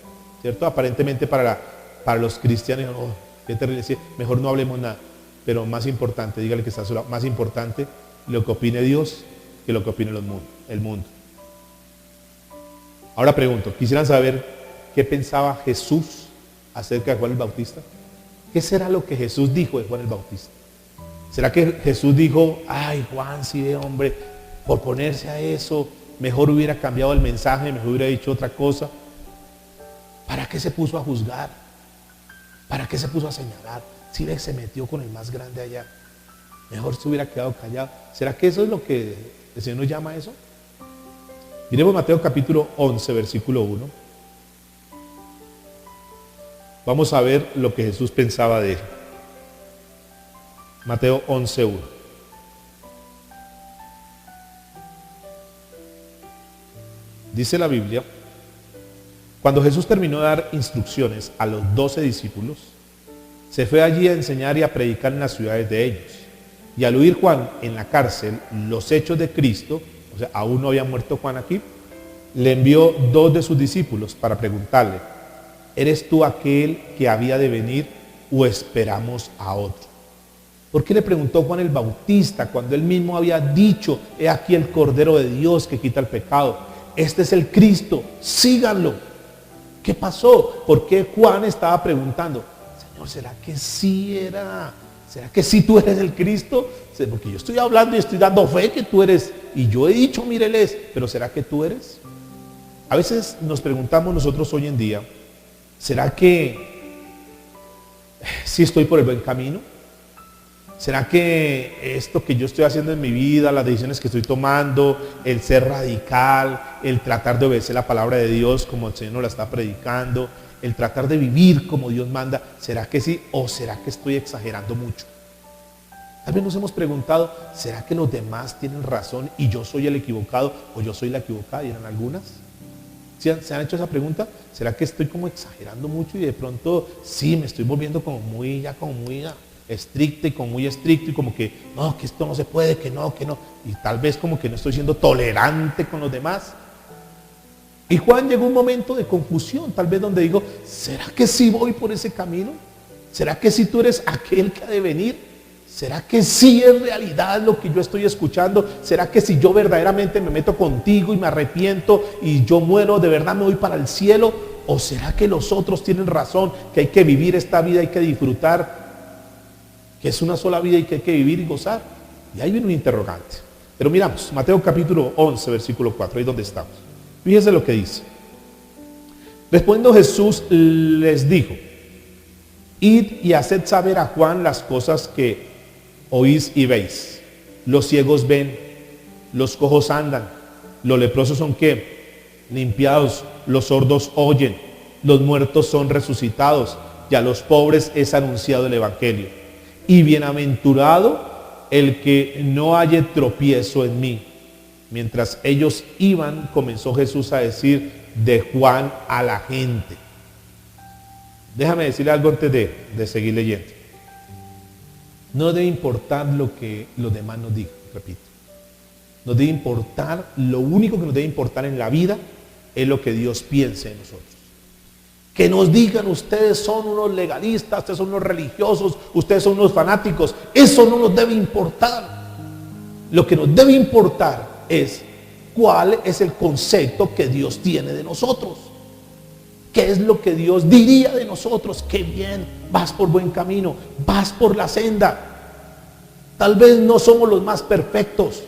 ¿cierto? Aparentemente para los cristianos, oh, qué terrible, mejor no hablemos nada. Pero más importante, dígale que está solo, más importante lo que opine Dios que lo que opine el mundo. Ahora pregunto, ¿quisieran saber qué pensaba Jesús acerca de Juan el Bautista? ¿Qué será lo que Jesús dijo de Juan el Bautista? ¿Será que Jesús dijo, ay Juan, sí ve hombre, por ponerse a eso, mejor hubiera cambiado el mensaje, mejor hubiera dicho otra cosa? ¿Para qué se puso a juzgar? ¿Para qué se puso a señalar? Si ve, se metió con el más grande allá. Mejor se hubiera quedado callado. ¿Será que eso es lo que el Señor nos llama a eso? Miremos Mateo capítulo 11, versículo 1. Vamos a ver lo que Jesús pensaba de él. Mateo 11, 1. Dice la Biblia, cuando Jesús terminó de dar instrucciones a los 12 discípulos, se fue allí a enseñar y a predicar en las ciudades de ellos. Y al oír Juan en la cárcel los hechos de Cristo, o sea, aún no había muerto Juan aquí, le envió 2 de sus discípulos para preguntarle, ¿eres tú aquel que había de venir o esperamos a otro? ¿Por qué le preguntó Juan el Bautista cuando él mismo había dicho, he aquí el Cordero de Dios que quita el pecado? Este es el Cristo, síganlo. ¿Qué pasó? ¿Por qué Juan estaba preguntando? Señor, ¿será que sí era? ¿Será que sí tú eres el Cristo? Porque yo estoy hablando y estoy dando fe que tú eres. Y yo he dicho, míreles, pero ¿será que tú eres? A veces nos preguntamos nosotros hoy en día, ¿será que sí estoy por el buen camino? ¿Será que esto que yo estoy haciendo en mi vida, las decisiones que estoy tomando, el ser radical, el tratar de obedecer la palabra de Dios como el Señor nos la está predicando, el tratar de vivir como Dios manda, ¿será que sí o será que estoy exagerando mucho? Tal vez nos hemos preguntado, ¿será que los demás tienen razón y yo soy el equivocado o yo soy la equivocada? ¿Y eran algunas? ¿Se han hecho esa pregunta? ¿Será que estoy como exagerando mucho y de pronto sí me estoy volviendo como muy estricta y como muy estricto y como que no, que esto no se puede, que no, y tal vez como que no estoy siendo tolerante con los demás? Y Juan llegó un momento de confusión, tal vez donde digo, ¿será que sí voy por ese camino? ¿Será que sí tú eres aquel que ha de venir? ¿Será que sí es realidad lo que yo estoy escuchando? ¿Será que si yo verdaderamente me meto contigo y me arrepiento y yo muero, de verdad me voy para el cielo? ¿O será que los otros tienen razón, que hay que vivir esta vida, hay que disfrutar? que es una sola vida y que hay que vivir y gozar. Y ahí viene un interrogante. Pero miramos, Mateo capítulo 11, versículo 4, ahí donde estamos. Fíjese lo que dice. Respondiendo Jesús les dijo: id y haced saber a Juan las cosas que oís y veis. Los ciegos ven, los cojos andan, los leprosos son ¿qué? Limpiados, los sordos oyen, los muertos son resucitados, y a los pobres es anunciado el evangelio. Y bienaventurado el que no halle tropiezo en mí. Mientras ellos iban, comenzó Jesús a decir de Juan a la gente. Déjame decirle algo antes de seguir leyendo. No debe importar lo que los demás nos digan, repito. Nos debe importar, lo único que nos debe importar en la vida es lo que Dios piense de nosotros. Que nos digan: ustedes son unos legalistas, ustedes son unos religiosos, ustedes son unos fanáticos. Eso no nos debe importar. Lo que nos debe importar es cuál es el concepto que Dios tiene de nosotros. ¿Qué es lo que Dios diría de nosotros? Qué bien, vas por buen camino, vas por la senda. Tal vez no somos los más perfectos,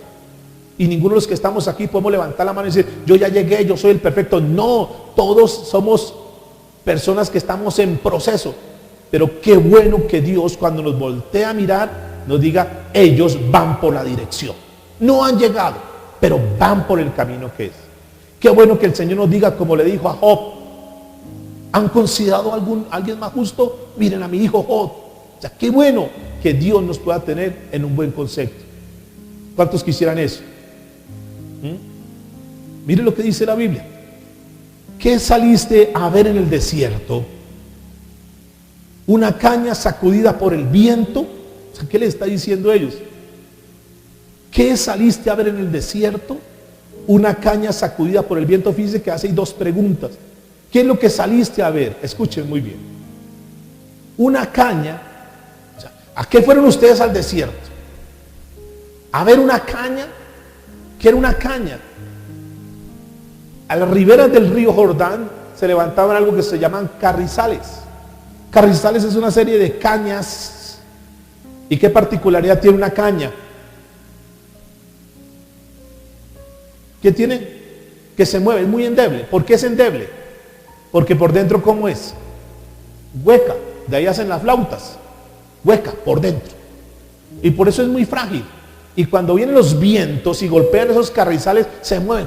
y ninguno de los que estamos aquí podemos levantar la mano y decir: yo ya llegué, yo soy el perfecto. No, todos somos personas que estamos en proceso. Pero qué bueno que Dios, cuando nos voltea a mirar, nos diga: ellos van por la dirección. No han llegado, pero van por el camino que es. Qué bueno que el Señor nos diga, como le dijo a Job: ¿han considerado alguien más justo? Miren a mi hijo Job. O sea, qué bueno que Dios nos pueda tener en un buen concepto. ¿Cuántos quisieran eso? Miren lo que dice la Biblia. ¿Qué saliste a ver en el desierto? ¿Una caña sacudida por el viento? O sea, ¿qué le está diciendo a ellos? ¿Qué saliste a ver en el desierto? Una caña sacudida por el viento. Fíjense que hace dos preguntas. ¿Qué es lo que saliste a ver? Escuchen muy bien. Una caña. O sea, ¿a qué fueron ustedes al desierto? ¿A ver una caña? ¿Qué era una caña? A las riberas del río Jordán se levantaban algo que se llaman carrizales. Carrizales es una serie de cañas. ¿Y qué particularidad tiene una caña? ¿Qué tiene? Que se mueve, es muy endeble. ¿Por qué es endeble? Porque por dentro, ¿cómo es? Hueca. De ahí hacen las flautas. Hueca, por dentro. Y por eso es muy frágil. Y cuando vienen los vientos y golpean esos carrizales, se mueven.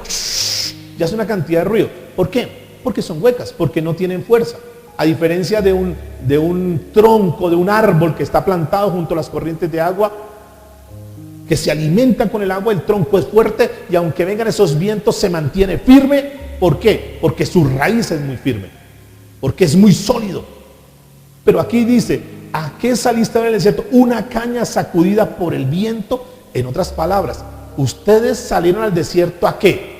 Y hace una cantidad de ruido. ¿Por qué? Porque son huecas, porque no tienen fuerza. A diferencia de un tronco, de un árbol que está plantado junto a las corrientes de agua, que se alimentan con el agua, el tronco es fuerte y aunque vengan esos vientos se mantiene firme. ¿Por qué? Porque su raíz es muy firme, porque es muy sólido. Pero aquí dice: ¿a qué saliste a ver en el desierto? Una caña sacudida por el viento. En otras palabras, ustedes salieron al desierto ¿a qué?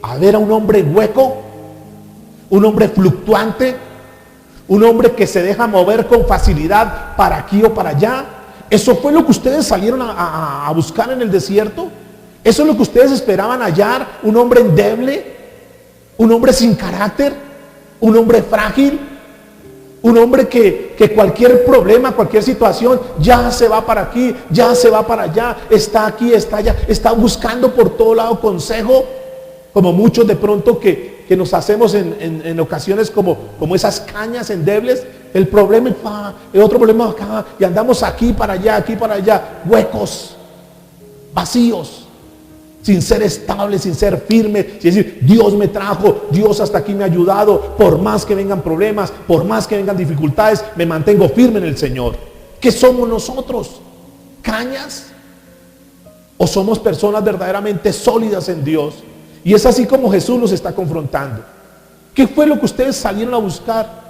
A ver a un hombre hueco, un hombre fluctuante, un hombre que se deja mover con facilidad para aquí o para allá. ¿Eso fue lo que ustedes salieron a buscar en el desierto? ¿Eso es lo que ustedes esperaban hallar? ¿Un hombre endeble? ¿Un hombre sin carácter? ¿Un hombre frágil? ¿Un hombre que cualquier problema, cualquier situación, ya se va para aquí, ya se va para allá, está aquí, está allá, está buscando por todo lado consejo? Como muchos de pronto que nos hacemos en ocasiones como esas cañas endebles. El problema es el otro problema acá, y andamos aquí para allá, huecos, vacíos, sin ser estable, sin ser firme, sin decir: Dios me trajo, Dios hasta aquí me ha ayudado, por más que vengan problemas, por más que vengan dificultades, me mantengo firme en el Señor. ¿Qué somos nosotros? ¿Cañas? ¿O somos personas verdaderamente sólidas en Dios? Y es así como Jesús nos está confrontando. ¿Qué fue lo que ustedes salieron a buscar?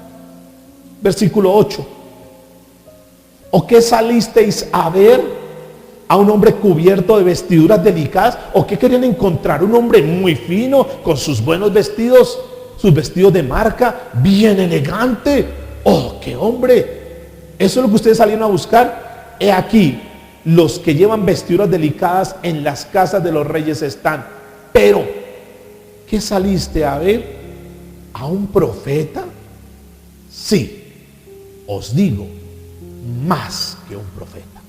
Versículo 8. ¿O qué salisteis a ver? ¿A un hombre cubierto de vestiduras delicadas? ¿O qué querían encontrar? Un hombre muy fino, con sus buenos vestidos, sus vestidos de marca, bien elegante. ¡Oh, qué hombre! ¿Eso es lo que ustedes salieron a buscar? He aquí, los que llevan vestiduras delicadas en las casas de los reyes están. Pero, ¿qué saliste a ver? ¿A un profeta? Sí, os digo más que un profeta.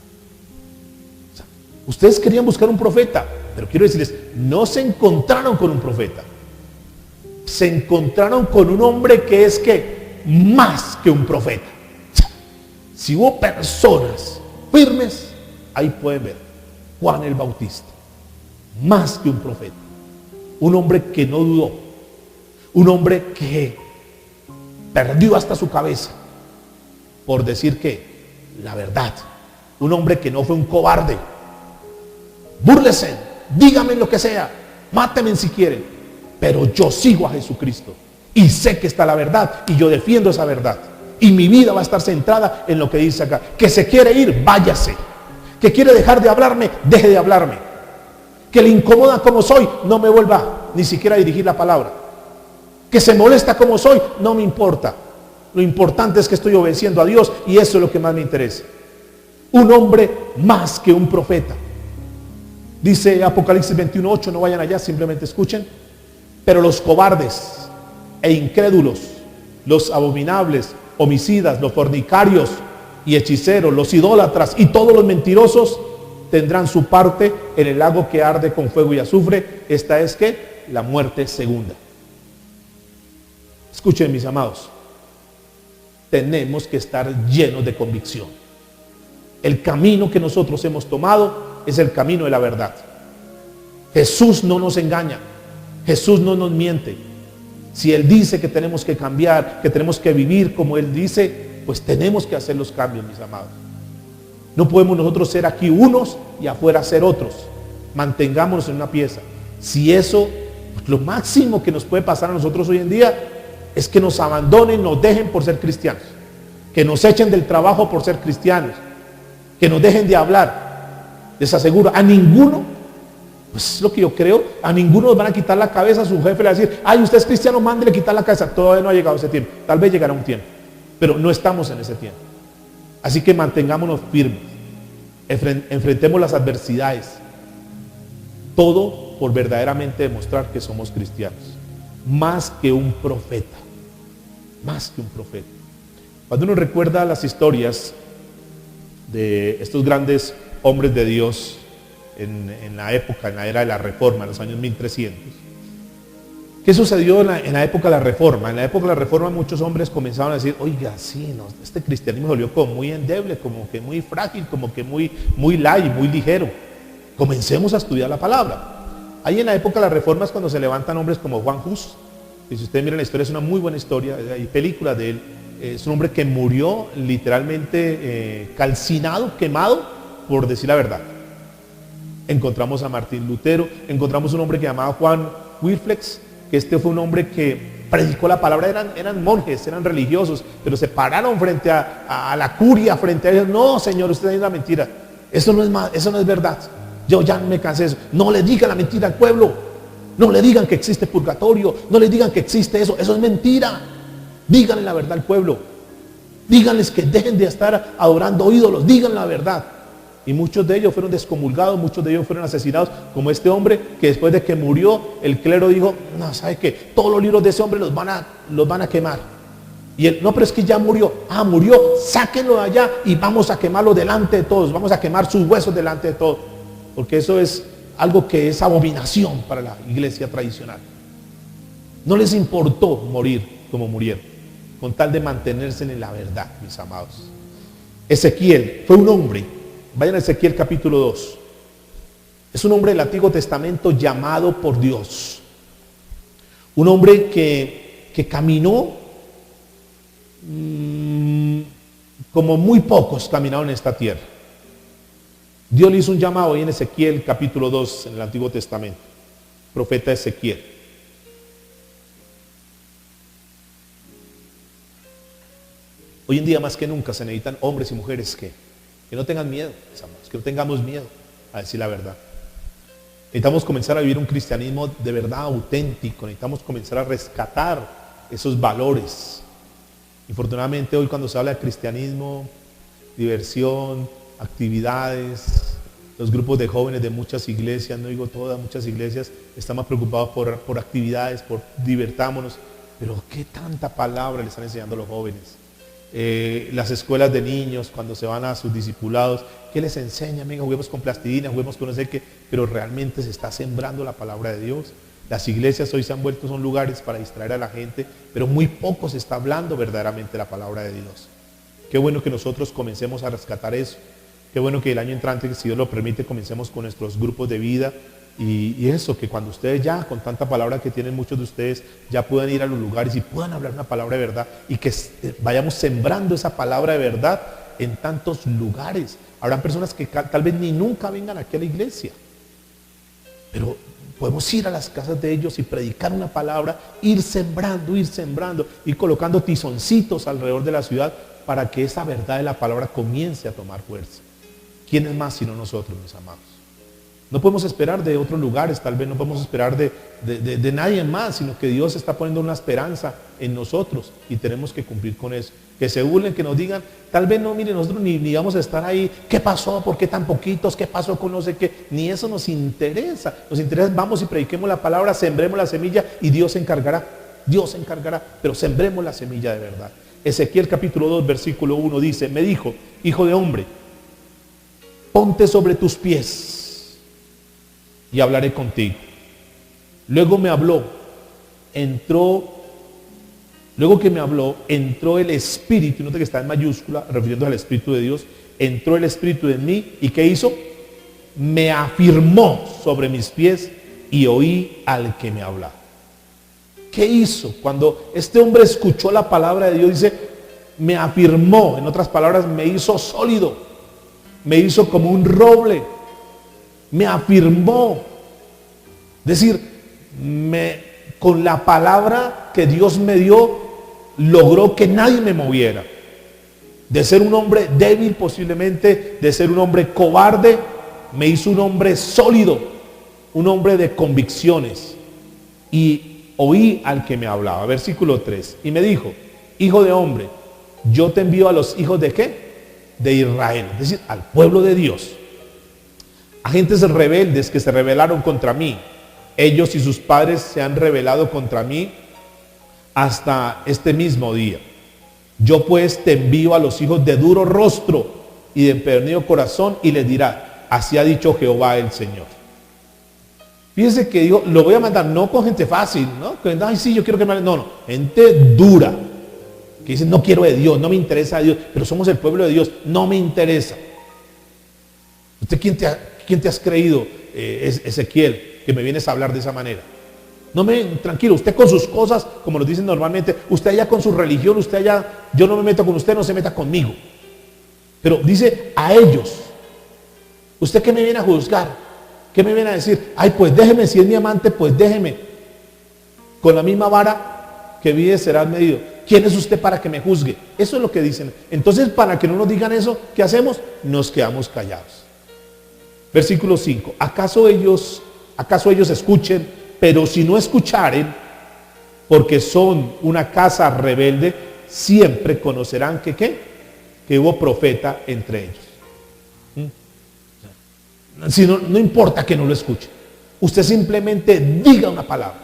O sea, ustedes querían buscar un profeta, pero quiero decirles, no se encontraron con un profeta. Se encontraron con un hombre que es que más que un profeta. Si hubo personas firmes, ahí pueden ver Juan el Bautista, más que un profeta, un hombre que no dudó, un hombre que perdió hasta su cabeza por decir que la verdad, un hombre que no fue un cobarde. Búrlese, díganme lo que sea, mátenme si quieren, pero yo sigo a Jesucristo y sé que está la verdad y yo defiendo esa verdad. Y mi vida va a estar centrada en lo que dice acá. Que se quiere ir, váyase. Que quiere dejar de hablarme, deje de hablarme. Que le incomoda como soy, no me vuelva ni siquiera a dirigir la palabra. Que se molesta como soy, no me importa. Lo importante es que estoy obedeciendo a Dios y eso es lo que más me interesa. Un hombre más que un profeta. Dice Apocalipsis 21:8, no vayan allá, simplemente escuchen. Pero los cobardes e incrédulos, los abominables, homicidas, los fornicarios y hechiceros, los idólatras y todos los mentirosos tendrán su parte en el lago que arde con fuego y azufre. Esta es que la muerte segunda. Escuchen, mis amados, tenemos que estar llenos de convicción. El camino que nosotros hemos tomado es el camino de la verdad. Jesús no nos engaña, Jesús no nos miente. Si Él dice que tenemos que cambiar, que tenemos que vivir como Él dice, pues tenemos que hacer los cambios, mis amados. No podemos nosotros ser aquí unos y afuera ser otros. Mantengámonos en una pieza. Si eso, pues lo máximo que nos puede pasar a nosotros hoy en día es que nos abandonen, nos dejen por ser cristianos. Que nos echen del trabajo por ser cristianos. Que nos dejen de hablar. Les aseguro, a ninguno, pues es lo que yo creo, a ninguno nos van a quitar la cabeza. A su jefe le va a decir, ay, usted es cristiano, mándele quitar la cabeza. Todavía no ha llegado ese tiempo. Tal vez llegará un tiempo, pero no estamos en ese tiempo. Así que mantengámonos firmes. Enfrentemos las adversidades. Todo por verdaderamente demostrar que somos cristianos. Más que un profeta. Más que un profeta. Cuando uno recuerda las historias de estos grandes hombres de Dios en la época, en la era de la Reforma, en los años 1300. ¿Qué sucedió en la época de la Reforma? En la época de la Reforma muchos hombres comenzaban a decir, oiga, sí, no, este cristianismo se volvió como muy endeble, como que muy frágil, como que muy light, muy ligero. Comencemos a estudiar la palabra. Ahí en la época de la Reforma es cuando se levantan hombres como Juan Hus, y si ustedes miran la historia, es una muy buena historia, hay películas de él. Es un hombre que murió literalmente calcinado, quemado, por decir la verdad. Encontramos a Martín Lutero, encontramos un hombre que llamaba Juan Wilflex, que este fue un hombre que predicó la palabra, eran monjes, eran religiosos, pero se pararon frente a la curia, frente a ellos. No, señor, usted es la mentira, eso no es verdad, yo ya me cansé de eso. No le digan la mentira al pueblo, no le digan que existe purgatorio, no le digan que existe eso es mentira. Díganle la verdad al pueblo, díganles que dejen de estar adorando ídolos, díganle la verdad. Y muchos de ellos fueron descomulgados, muchos de ellos fueron asesinados, como este hombre que después de que murió, el clero dijo, no, ¿sabe qué? Todos los libros de ese hombre los van a quemar. Y él, no, pero es que ya murió. Ah, murió, sáquenlo de allá y vamos a quemarlo delante de todos, vamos a quemar sus huesos delante de todos. Porque eso es algo que es abominación para la iglesia tradicional. No les importó morir como murieron, con tal de mantenerse en la verdad, mis amados. Ezequiel fue un hombre. Vayan a Ezequiel capítulo 2. Es un hombre del Antiguo Testamento llamado por Dios. Un hombre que caminó como muy pocos caminaron en esta tierra. Dios le hizo un llamado ahí en Ezequiel capítulo 2 en el Antiguo Testamento. Profeta Ezequiel. Hoy en día más que nunca se necesitan hombres y mujeres que no tengan miedo, que no tengamos miedo a decir la verdad. Necesitamos comenzar a vivir un cristianismo de verdad auténtico, necesitamos comenzar a rescatar esos valores. Infortunadamente hoy cuando se habla de cristianismo, diversión, actividades, los grupos de jóvenes de muchas iglesias, no digo todas, muchas iglesias están más preocupados por actividades, por divertámonos, pero qué tanta palabra le están enseñando a los jóvenes. las escuelas de niños, cuando se van a sus discipulados, ¿qué les enseñan? Venga, juguemos con plastilina, juguemos con no sé qué, pero realmente se está sembrando la palabra de Dios. Las iglesias hoy se han vuelto, son lugares para distraer a la gente, pero muy poco se está hablando verdaderamente la palabra de Dios. Qué bueno que nosotros comencemos a rescatar eso. Qué bueno que el año entrante, si Dios lo permite, comencemos con nuestros grupos de vida. Y eso, que cuando ustedes ya, con tanta palabra que tienen muchos de ustedes, ya puedan ir a los lugares y puedan hablar una palabra de verdad. Y que vayamos sembrando esa palabra de verdad en tantos lugares. Habrán personas que tal vez ni nunca vengan aquí a la iglesia. Pero podemos ir a las casas de ellos y predicar una palabra, ir sembrando, ir colocando tizoncitos alrededor de la ciudad para que esa verdad de la palabra comience a tomar fuerza. ¿Quién es más sino nosotros, mis amados? No podemos esperar de otros lugares, tal vez no podemos esperar de nadie más, sino que Dios está poniendo una esperanza en nosotros y tenemos que cumplir con eso. Que se burlen, que nos digan, tal vez no, miren, nosotros ni vamos a estar ahí, ¿qué pasó? ¿Por qué tan poquitos? ¿Qué pasó con no sé qué? Ni eso nos interesa. Nos interesa, vamos y prediquemos la palabra, sembremos la semilla y Dios se encargará, pero sembremos la semilla de verdad. Ezequiel capítulo 2, versículo 1 dice, me dijo, hijo de hombre, ponte sobre tus pies y hablaré contigo. Luego me habló, luego que me habló, entró el Espíritu, nota que está en mayúscula, refiriéndose al Espíritu de Dios, entró el Espíritu en mí, ¿y qué hizo? Me afirmó sobre mis pies y oí al que me hablaba. ¿Qué hizo? Cuando este hombre escuchó la palabra de Dios, dice, me afirmó, en otras palabras, me hizo sólido, me hizo como un roble, me afirmó. Es decir, con la palabra que Dios me dio, logró que nadie me moviera. De ser un hombre débil posiblemente, de ser un hombre cobarde, me hizo un hombre sólido, un hombre de convicciones. Y oí al que me hablaba. Versículo 3. Y me dijo, hijo de hombre, yo te envío a los hijos de ¿qué? De Israel, es decir, al pueblo de Dios. A gentes rebeldes que se rebelaron contra mí. Ellos y sus padres se han rebelado contra mí hasta este mismo día. Yo pues te envío a los hijos de duro rostro y de empedernido corazón y les dirá, así ha dicho Jehová el Señor. Fíjense que digo, lo voy a mandar no con gente fácil, ¿no? Que, ay, sí, yo quiero que me... No, gente dura, que dice, no quiero de Dios, no me interesa de Dios, pero somos el pueblo de Dios, no me interesa. ¿Usted quién te has creído, Ezequiel, que me vienes a hablar de esa manera? Tranquilo, usted con sus cosas, como nos dicen normalmente, usted allá con su religión, usted allá, yo no me meto con usted, no se meta conmigo. Pero dice a ellos, ¿usted qué me viene a juzgar? ¿Qué me viene a decir? Ay, pues déjeme, si es mi amante, pues déjeme. Con la misma vara que mide será medido. ¿Quién es usted para que me juzgue? Eso es lo que dicen. Entonces, para que no nos digan eso, ¿qué hacemos? Nos quedamos callados. Versículo 5. ¿Acaso ellos escuchen? Pero si no escucharen, porque son una casa rebelde, siempre conocerán que hubo profeta entre ellos. Si no importa que no lo escuchen, usted simplemente diga una palabra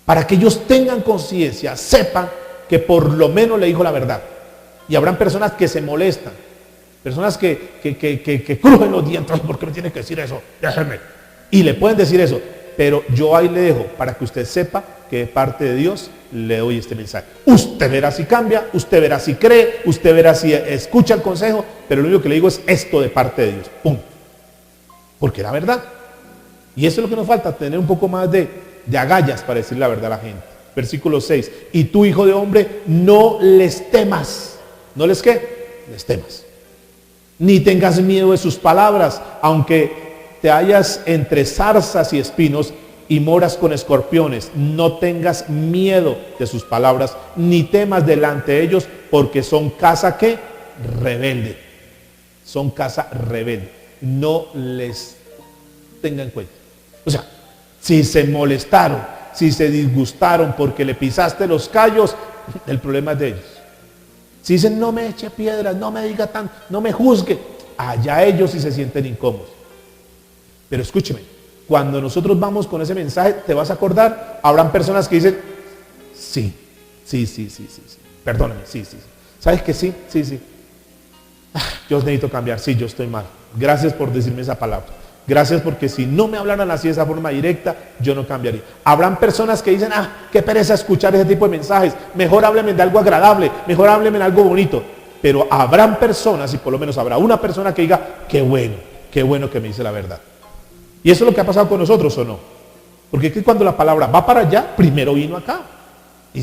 para que ellos tengan conciencia, sepan que por lo menos le dijo la verdad. Y habrán personas que se molestan, personas que crujen los dientes, ¿por qué me tiene que decir eso? Déjeme. Y le pueden decir eso, pero yo ahí le dejo para que usted sepa que de parte de Dios le doy este mensaje. Usted verá si cambia, usted verá si cree, usted verá si escucha el consejo, pero lo único que le digo es esto de parte de Dios. Punto. Porque era verdad. Y eso es lo que nos falta, tener un poco más de agallas para decir la verdad a la gente. Versículo 6. Y tú, hijo de hombre, no les temas. ¿No les qué? Les temas. Ni tengas miedo de sus palabras, aunque te hallas entre zarzas y espinos y moras con escorpiones. No tengas miedo de sus palabras, ni temas delante de ellos, porque son casa ¿qué? Rebelde. Son casa rebelde. No les tengan en cuenta. O sea, si se molestaron, si se disgustaron porque le pisaste los callos, el problema es de ellos. Si dicen, no me eche piedras, no me diga tanto, no me juzgue, allá ellos sí se sienten incómodos. Pero escúcheme, cuando nosotros vamos con ese mensaje, te vas a acordar, habrán personas que dicen, sí, perdóname, sí. ¿Sabes que sí? Sí, sí. Yo necesito cambiar, sí, yo estoy mal. Gracias por decirme esa palabra. Gracias porque si no me hablaran así de esa forma directa, yo no cambiaría. Habrán personas que dicen, qué pereza escuchar ese tipo de mensajes. Mejor hábleme de algo agradable, mejor hábleme de algo bonito. Pero habrán personas, y por lo menos habrá una persona que diga, qué bueno que me dice la verdad. Y eso es lo que ha pasado con nosotros, ¿o no? Porque es que cuando la palabra va para allá, primero vino acá. Y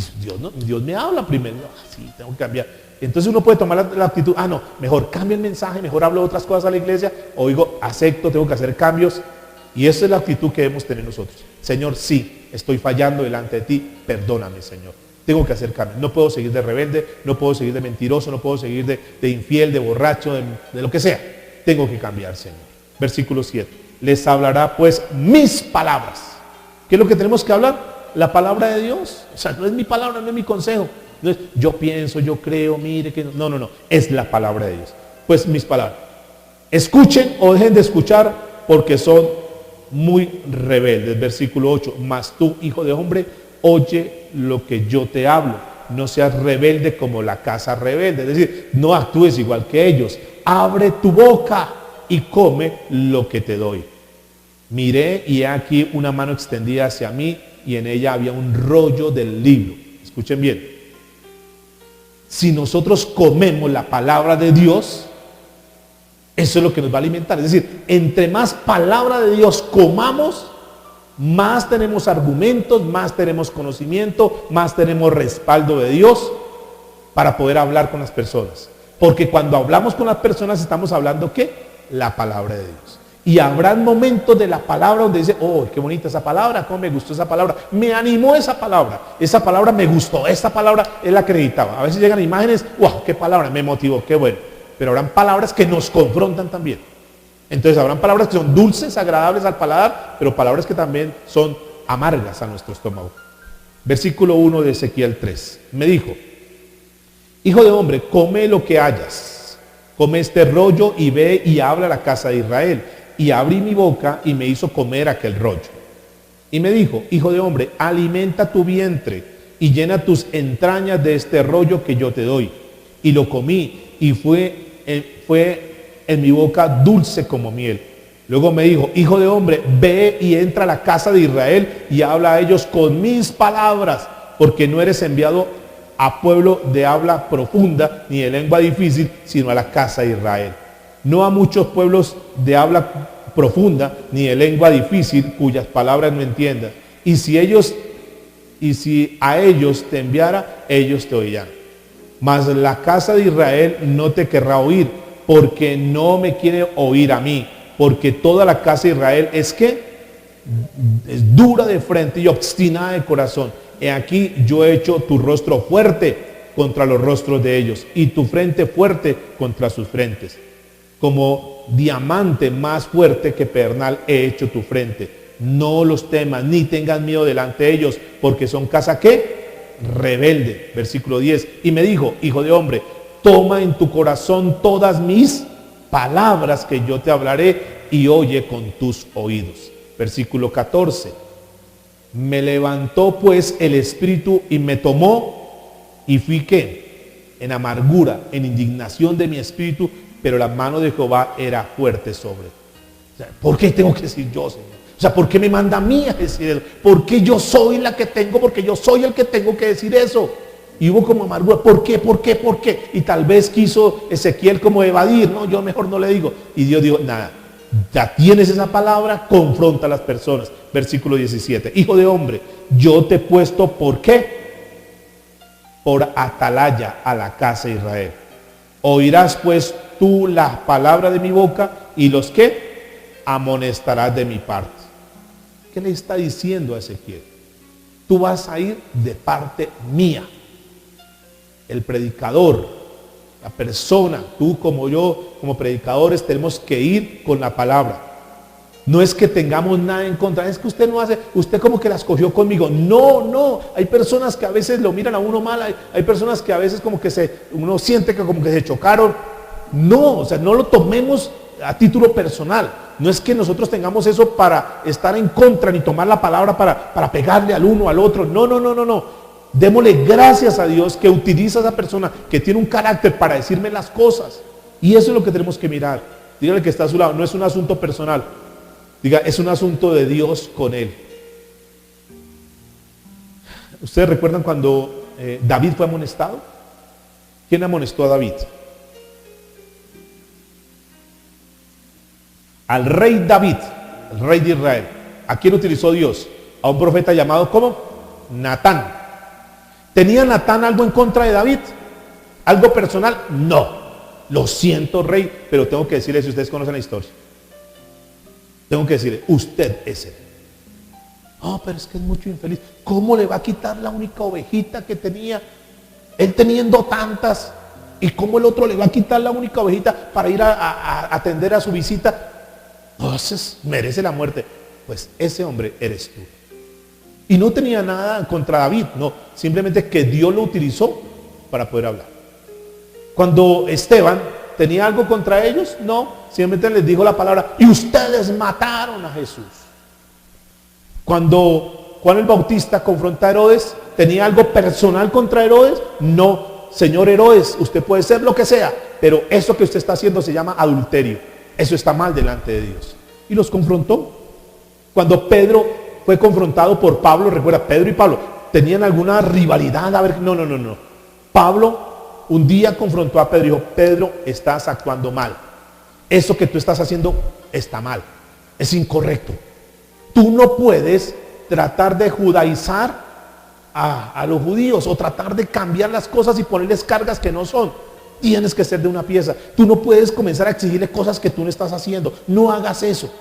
Dios me habla primero. Sí, tengo que cambiar. Entonces uno puede tomar la actitud, no, mejor cambio el mensaje, mejor hablo de otras cosas a la iglesia, o digo, acepto, tengo que hacer cambios. Y esa es la actitud que debemos tener nosotros. Señor, sí, estoy fallando delante de ti, perdóname, Señor. Tengo que hacer cambios. No puedo seguir de rebelde, no puedo seguir de mentiroso, no puedo seguir de infiel, de borracho, de lo que sea. Tengo que cambiar, Señor. Versículo 7. Les hablará pues mis palabras. ¿Qué es lo que tenemos que hablar? La palabra de Dios. O sea, no es mi palabra, no es mi consejo. No es, yo pienso, yo creo, mire que no. Es la palabra de Dios. Pues mis palabras. Escuchen o dejen de escuchar porque son muy rebeldes. Versículo 8. Mas tú, hijo de hombre, oye lo que yo te hablo. No seas rebelde como la casa rebelde. Es decir, no actúes igual que ellos. Abre tu boca y come lo que te doy. Miré y he aquí una mano extendida hacia mí y en ella había un rollo del libro. Escuchen bien. Si nosotros comemos la palabra de Dios, eso es lo que nos va a alimentar. Es decir, entre más palabra de Dios comamos, más tenemos argumentos, más tenemos conocimiento, más tenemos respaldo de Dios para poder hablar con las personas. Porque cuando hablamos con las personas estamos hablando ¿qué? La palabra de Dios. Y habrá momentos de la palabra donde dice, qué bonita esa palabra, cómo me gustó esa palabra, me animó esa palabra me gustó, esta palabra es la que necesitaba. A veces llegan imágenes, wow, qué palabra, me motivó, qué bueno. Pero habrán palabras que nos confrontan también. Entonces habrán palabras que son dulces, agradables al paladar, pero palabras que también son amargas a nuestro estómago. Versículo 1 de Ezequiel 3. Me dijo, hijo de hombre, come lo que hayas, come este rollo y ve y habla a la casa de Israel. Y abrí mi boca y me hizo comer aquel rollo. Y me dijo, hijo de hombre, alimenta tu vientre y llena tus entrañas de este rollo que yo te doy. Y lo comí y fue en mi boca dulce como miel. Luego me dijo, hijo de hombre, ve y entra a la casa de Israel y habla a ellos con mis palabras, porque no eres enviado a pueblo de habla profunda ni de lengua difícil, sino a la casa de Israel. No a muchos pueblos de habla profunda ni de lengua difícil cuyas palabras no entiendas. Y si a ellos te enviara, ellos te oirán. Mas la casa de Israel no te querrá oír, porque no me quiere oír a mí, porque toda la casa de Israel es dura de frente y obstinada de corazón. He aquí yo he hecho tu rostro fuerte contra los rostros de ellos y tu frente fuerte contra sus frentes. Como diamante más fuerte que pedernal he hecho tu frente. No los temas ni tengas miedo delante de ellos, porque son casa ¿qué? Rebelde. Versículo 10. Y me dijo, hijo de hombre, toma en tu corazón todas mis palabras que yo te hablaré y oye con tus oídos. Versículo 14. Me levantó pues el espíritu y me tomó y fui ¿qué? En amargura, en indignación de mi espíritu, pero la mano de Jehová era fuerte sobre. O sea, ¿por qué tengo que decir yo, Señor? O sea, ¿por qué me manda a mí a decir eso? ¿Por qué yo soy la que tengo? Porque yo soy el que tengo que decir eso. Y hubo como amargura. ¿Por qué? ¿Por qué? ¿Por qué? Y tal vez quiso Ezequiel como evadir. No, yo mejor no le digo. Y Dios dijo, nada, ya tienes esa palabra, confronta a las personas. Versículo 17. Hijo de hombre, yo te he puesto, ¿por qué? Por atalaya a la casa de Israel. Oirás pues tú las palabras de mi boca y los que amonestarás de mi parte. ¿Qué le está diciendo a Ezequiel? Tú vas a ir de parte mía. El predicador, la persona, tú como yo, como predicadores, tenemos que ir con la palabra. No es que tengamos nada en contra, es que usted no hace, usted como que la escogió conmigo. No, hay personas que a veces lo miran a uno mal, hay personas que a veces como que uno siente que como que se chocaron. No, o sea, no lo tomemos a título personal. No es que nosotros tengamos eso para estar en contra ni tomar la palabra para pegarle al uno al otro. No. Démosle gracias a Dios que utiliza a esa persona que tiene un carácter para decirme las cosas. Y eso es lo que tenemos que mirar. Dígale que está a su lado, no es un asunto personal. Diga, es un asunto de Dios con él. ¿Ustedes recuerdan cuando David fue amonestado? ¿Quién amonestó a David? Al rey David, el rey de Israel. ¿A quién utilizó Dios? A un profeta llamado ¿cómo? Natán. ¿Tenía Natán algo en contra de David? ¿Algo personal? No. Lo siento, rey, pero tengo que decirle, si ustedes conocen la historia, tengo que decirle, usted es él. Oh, pero es que es mucho infeliz. ¿Cómo le va a quitar la única ovejita que tenía? Él teniendo tantas. ¿Y cómo el otro le va a quitar la única ovejita para ir a atender a su visita? Entonces merece la muerte. Pues ese hombre eres tú. Y no tenía nada contra David, no. Simplemente que Dios lo utilizó para poder hablar. Cuando Esteban tenía algo contra ellos, no. Simplemente les dijo la palabra, y ustedes mataron a Jesús. Cuando Juan el Bautista confronta a Herodes, ¿tenía algo personal contra Herodes? No, señor Herodes, usted puede ser lo que sea, pero eso que usted está haciendo se llama adulterio. Eso está mal delante de Dios. Y los confrontó. Cuando Pedro fue confrontado por Pablo, recuerda, Pedro y Pablo tenían alguna rivalidad. A ver, no. Pablo un día confrontó a Pedro y dijo, Pedro, estás actuando mal. Eso que tú estás haciendo está mal. Es incorrecto. Tú no puedes tratar de judaizar a los judíos o tratar de cambiar las cosas y ponerles cargas que no son. Tienes que ser de una pieza. Tú no puedes comenzar a exigirle cosas que tú no estás haciendo. No hagas eso.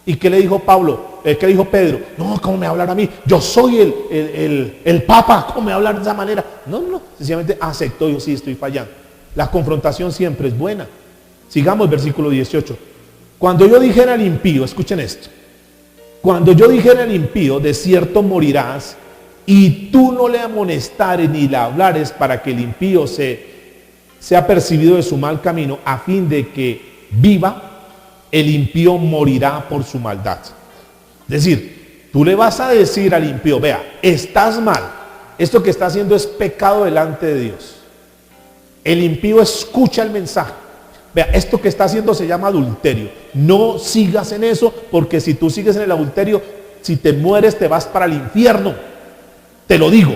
¿Y qué le dijo Pablo? ¿Qué le dijo Pedro? No, ¿cómo me va a hablar a mí? Yo soy el Papa. ¿Cómo me va a hablar de esa manera? No. Sencillamente aceptó. Yo sí estoy fallando. La confrontación siempre es buena. Sigamos versículo 18. Cuando yo dijera al impío, escuchen esto. Cuando yo dijera al impío, de cierto morirás, y tú no le amonestares ni le hablares para que el impío sea percibido de su mal camino, a fin de que viva, el impío morirá por su maldad. Es decir, tú le vas a decir al impío, vea, estás mal, esto que está haciendo es pecado delante de Dios. El impío escucha el mensaje. Vea, esto que está haciendo se llama adulterio. No sigas en eso, porque si tú sigues en el adulterio, si te mueres te vas para el infierno. Te lo digo.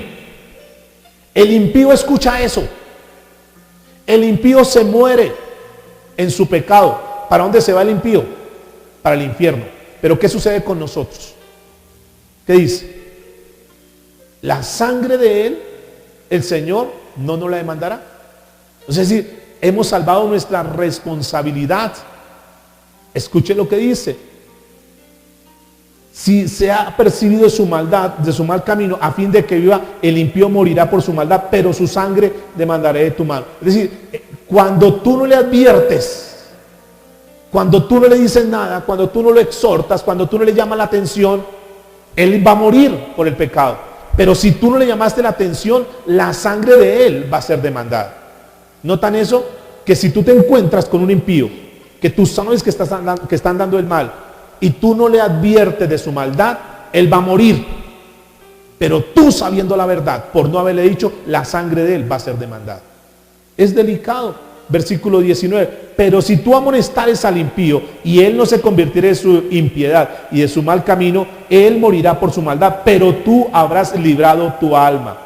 El impío escucha eso. El impío se muere en su pecado. ¿Para dónde se va el impío? Para el infierno. Pero ¿qué sucede con nosotros? ¿Qué dice? La sangre de él, el Señor no nos la demandará. Es decir, hemos salvado nuestra responsabilidad. Escuche lo que dice. Si se ha percibido de su maldad, de su mal camino, a fin de que viva, el impío morirá por su maldad, pero su sangre demandaré de tu mano. Es decir, cuando tú no le adviertes, cuando tú no le dices nada, cuando tú no lo exhortas, cuando tú no le llamas la atención, él va a morir por el pecado. Pero si tú no le llamaste la atención, la sangre de él va a ser demandada. ¿Notan eso? Que si tú te encuentras con un impío, que tú sabes que están dando el mal, y tú no le adviertes de su maldad, él va a morir. Pero tú, sabiendo la verdad, por no haberle dicho, la sangre de él va a ser demandada. Es delicado. Versículo 19. Pero si tú amonestares al impío y él no se convirtiera de su impiedad y de su mal camino, él morirá por su maldad, pero tú habrás librado tu alma.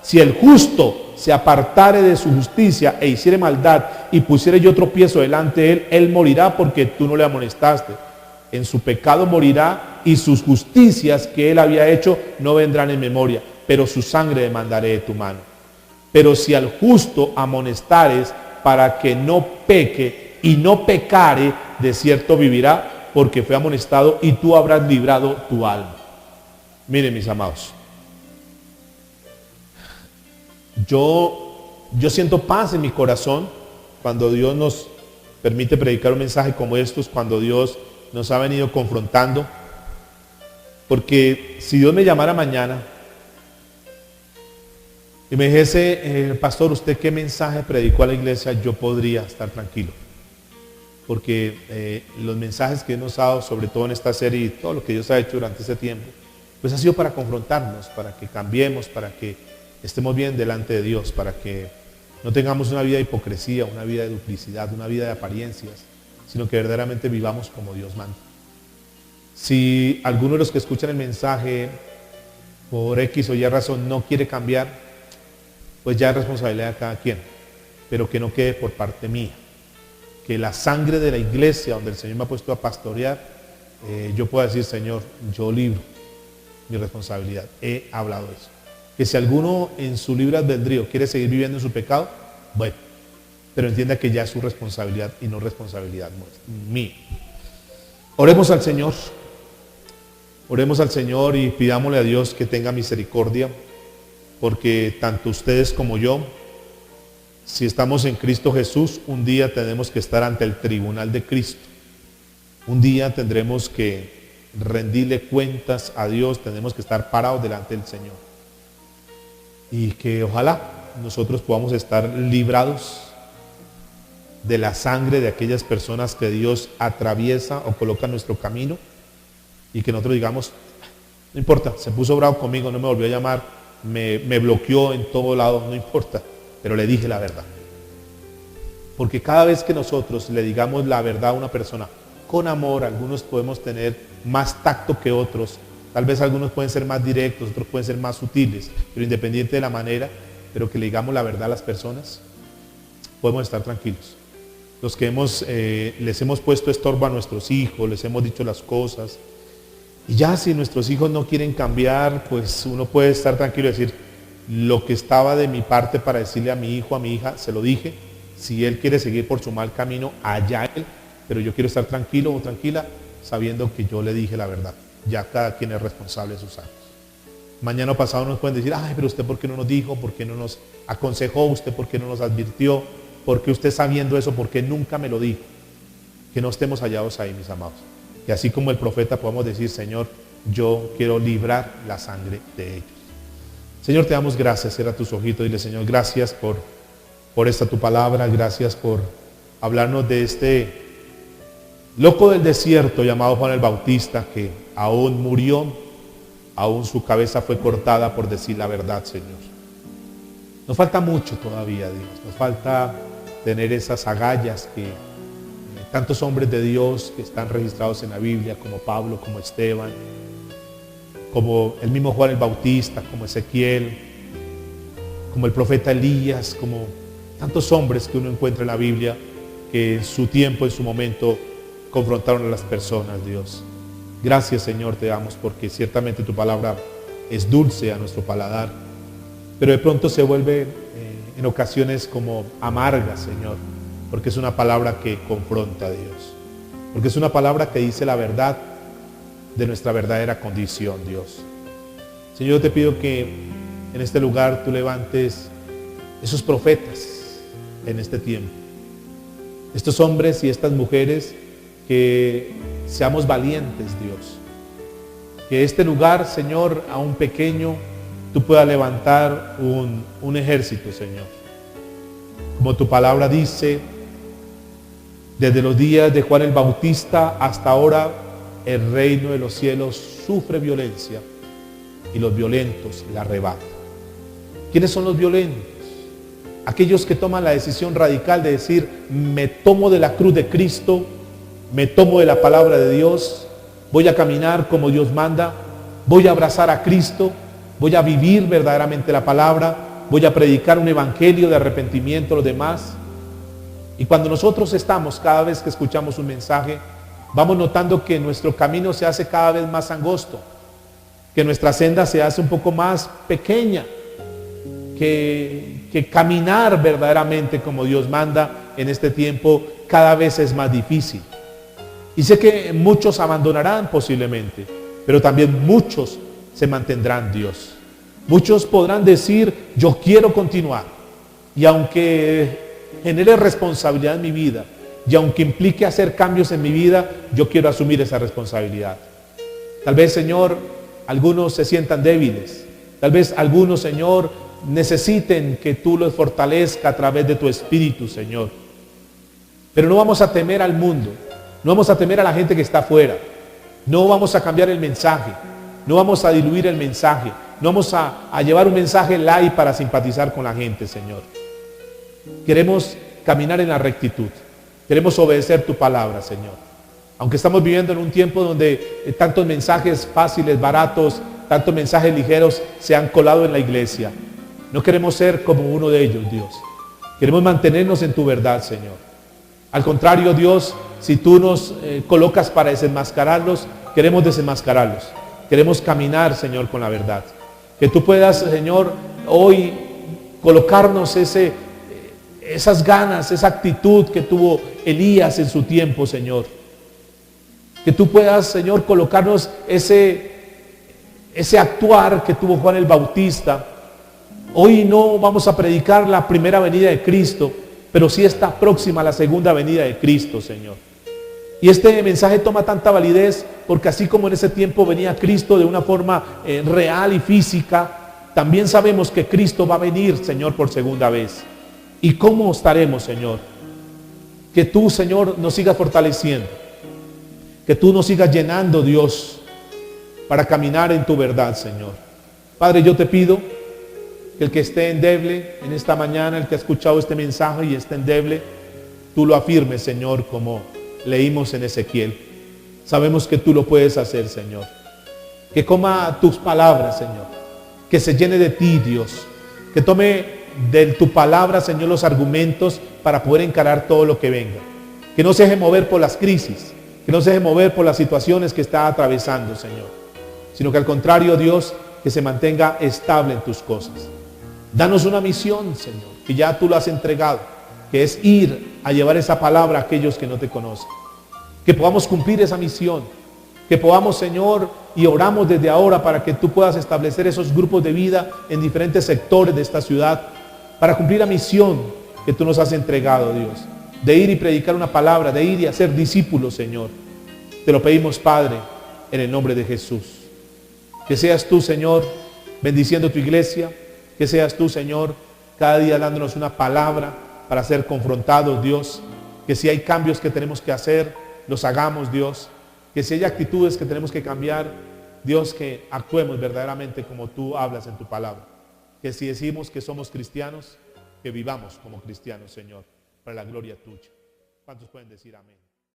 Si el justo se apartare de su justicia e hiciere maldad y pusiere yo tropiezo delante de él, él morirá porque tú no le amonestaste. En su pecado morirá y sus justicias que él había hecho no vendrán en memoria, pero su sangre demandaré de tu mano. Pero si al justo amonestares para que no peque y no pecare, de cierto vivirá, porque fue amonestado y tú habrás librado tu alma. Miren, mis amados, yo siento paz en mi corazón cuando Dios nos permite predicar un mensaje como estos, cuando Dios nos ha venido confrontando, porque si Dios me llamara mañana y me dijese, pastor, ¿usted qué mensaje predicó a la iglesia? Yo podría estar tranquilo, porque los mensajes que hemos dado, sobre todo en esta serie y todo lo que Dios ha hecho durante ese tiempo, pues ha sido para confrontarnos, para que cambiemos, para que estemos bien delante de Dios, para que no tengamos una vida de hipocresía, una vida de duplicidad, una vida de apariencias, sino que verdaderamente vivamos como Dios manda. Si alguno de los que escuchan el mensaje por X o Y razón no quiere cambiar, pues ya es responsabilidad de cada quien, pero que no quede por parte mía. Que la sangre de la iglesia donde el Señor me ha puesto a pastorear, yo pueda decir, Señor, yo libro mi responsabilidad. He hablado eso. Que si alguno en su libre albedrío quiere seguir viviendo en su pecado, bueno, pero entienda que ya es su responsabilidad y no responsabilidad mía. Oremos al Señor. Oremos al Señor y pidámosle a Dios que tenga misericordia, porque tanto ustedes como yo, si estamos en Cristo Jesús, un día tenemos que estar ante el tribunal de Cristo. Un día tendremos que rendirle cuentas a Dios, tenemos que estar parados delante del Señor. Y que ojalá nosotros podamos estar librados de la sangre de aquellas personas que Dios atraviesa o coloca en nuestro camino, y que nosotros digamos, no importa, se puso bravo conmigo, no me volvió a llamar, me bloqueó en todo lado, no importa, pero le dije la verdad. Porque cada vez que nosotros le digamos la verdad a una persona con amor, algunos podemos tener más tacto que otros, tal vez algunos pueden ser más directos, otros pueden ser más sutiles, pero independiente de la manera, pero que le digamos la verdad a las personas, podemos estar tranquilos. Los que les hemos puesto estorbo a nuestros hijos, les hemos dicho las cosas, y ya si nuestros hijos no quieren cambiar, pues uno puede estar tranquilo y decir, lo que estaba de mi parte para decirle a mi hijo, a mi hija, se lo dije. Si él quiere seguir por su mal camino, allá él, pero yo quiero estar tranquilo o tranquila, sabiendo que yo le dije la verdad. Ya cada quien es responsable de sus actos. Mañana o pasado nos pueden decir, ay, pero usted ¿por qué no nos dijo? ¿Por qué no nos aconsejó? ¿Usted por qué no nos advirtió? ¿Por qué usted sabiendo eso? ¿Por qué nunca me lo dijo? Que no estemos hallados ahí, mis amados. Que así como el profeta podamos decir, Señor, yo quiero librar la sangre de ellos. Señor, te damos gracias, cierra tus ojitos y dile, Señor, gracias por esta tu palabra, gracias por hablarnos de este loco del desierto llamado Juan el Bautista, que aún murió, aún su cabeza fue cortada por decir la verdad, Señor. Nos falta mucho todavía, Dios, nos falta tener esas agallas que tantos hombres de Dios que están registrados en la Biblia, como Pablo, como Esteban, como el mismo Juan el Bautista, como Ezequiel, como el profeta Elías, como tantos hombres que uno encuentra en la Biblia que en su tiempo, en su momento, confrontaron a las personas, Dios. Gracias, Señor, te damos porque ciertamente tu palabra es dulce a nuestro paladar, pero de pronto se vuelve en ocasiones como amarga, Señor, porque es una palabra que confronta a Dios, porque es una palabra que dice la verdad de nuestra verdadera condición, Dios. Señor, yo te pido que en este lugar tú levantes esos profetas en este tiempo, estos hombres y estas mujeres, que seamos valientes, Dios, que este lugar, Señor, aún pequeño, tú puedas levantar un ejército, Señor. Como tu palabra dice, desde los días de Juan el Bautista hasta ahora, el reino de los cielos sufre violencia y los violentos la arrebatan. ¿Quiénes son los violentos? Aquellos que toman la decisión radical de decir, me tomo de la cruz de Cristo, me tomo de la palabra de Dios, voy a caminar como Dios manda, voy a abrazar a Cristo, voy a vivir verdaderamente la palabra, voy a predicar un evangelio de arrepentimiento a los demás. Y cuando nosotros estamos, cada vez que escuchamos un mensaje, vamos notando que nuestro camino se hace cada vez más angosto, que nuestra senda se hace un poco más pequeña, que caminar verdaderamente como Dios manda en este tiempo cada vez es más difícil. Y sé que muchos abandonarán posiblemente, pero también muchos se mantendrán, Dios. Muchos podrán decir, yo quiero continuar. Y aunque genere responsabilidad en mi vida, y aunque implique hacer cambios en mi vida, yo quiero asumir esa responsabilidad. Tal vez, Señor, algunos se sientan débiles. Tal vez algunos, Señor, necesiten que tú los fortalezcas a través de tu Espíritu, Señor. Pero no vamos a temer al mundo. No vamos a temer a la gente que está afuera. No vamos a cambiar el mensaje. No vamos a diluir el mensaje. No vamos a llevar un mensaje light para simpatizar con la gente, Señor. Queremos caminar en la rectitud. Queremos obedecer tu palabra, Señor. Aunque estamos viviendo en un tiempo donde tantos mensajes fáciles, baratos, tantos mensajes ligeros se han colado en la iglesia. No queremos ser como uno de ellos, Dios. Queremos mantenernos en tu verdad, Señor. Al contrario, Dios, si tú nos colocas para desenmascararlos, queremos desenmascararlos. Queremos caminar, Señor, con la verdad. Que tú puedas, Señor, hoy colocarnos esas ganas, esa actitud que tuvo Elías en su tiempo, Señor. Que tú puedas, Señor, colocarnos ese actuar que tuvo Juan el Bautista. Hoy no vamos a predicar la primera venida de Cristo, pero sí está próxima la segunda venida de Cristo, Señor. Y este mensaje toma tanta validez porque así como en ese tiempo venía Cristo de una forma real y física, también sabemos que Cristo va a venir, Señor, por segunda vez. ¿Y cómo estaremos, Señor? Que tú, Señor, nos sigas fortaleciendo. Que tú nos sigas llenando, Dios, para caminar en tu verdad, Señor. Padre, yo te pido que el que esté endeble en esta mañana, el que ha escuchado este mensaje y esté endeble, tú lo afirmes, Señor, como leímos en Ezequiel. Sabemos que tú lo puedes hacer, Señor. Que coma tus palabras, Señor. Que se llene de ti, Dios. Que tome de tu palabra, Señor, los argumentos para poder encarar todo lo que venga. Que no se deje mover por las crisis. Que no se deje mover por las situaciones que está atravesando, Señor. Sino que al contrario, Dios, que se mantenga estable en tus cosas. Danos una misión, Señor, que ya tú lo has entregado, que es ir a llevar esa palabra a aquellos que no te conocen. Que podamos cumplir esa misión. Que podamos, Señor, y oramos desde ahora para que tú puedas establecer esos grupos de vida en diferentes sectores de esta ciudad, para cumplir la misión que tú nos has entregado, Dios, de ir y predicar una palabra, de ir y hacer discípulos, Señor. Te lo pedimos, Padre, en el nombre de Jesús. Que seas tú, Señor, bendiciendo tu iglesia. Que seas tú, Señor, cada día dándonos una palabra para ser confrontados, Dios. Que si hay cambios que tenemos que hacer, los hagamos, Dios. Que si hay actitudes que tenemos que cambiar, Dios, que actuemos verdaderamente como tú hablas en tu palabra. Que si decimos que somos cristianos, que vivamos como cristianos, Señor, para la gloria tuya. ¿Cuántos pueden decir amén?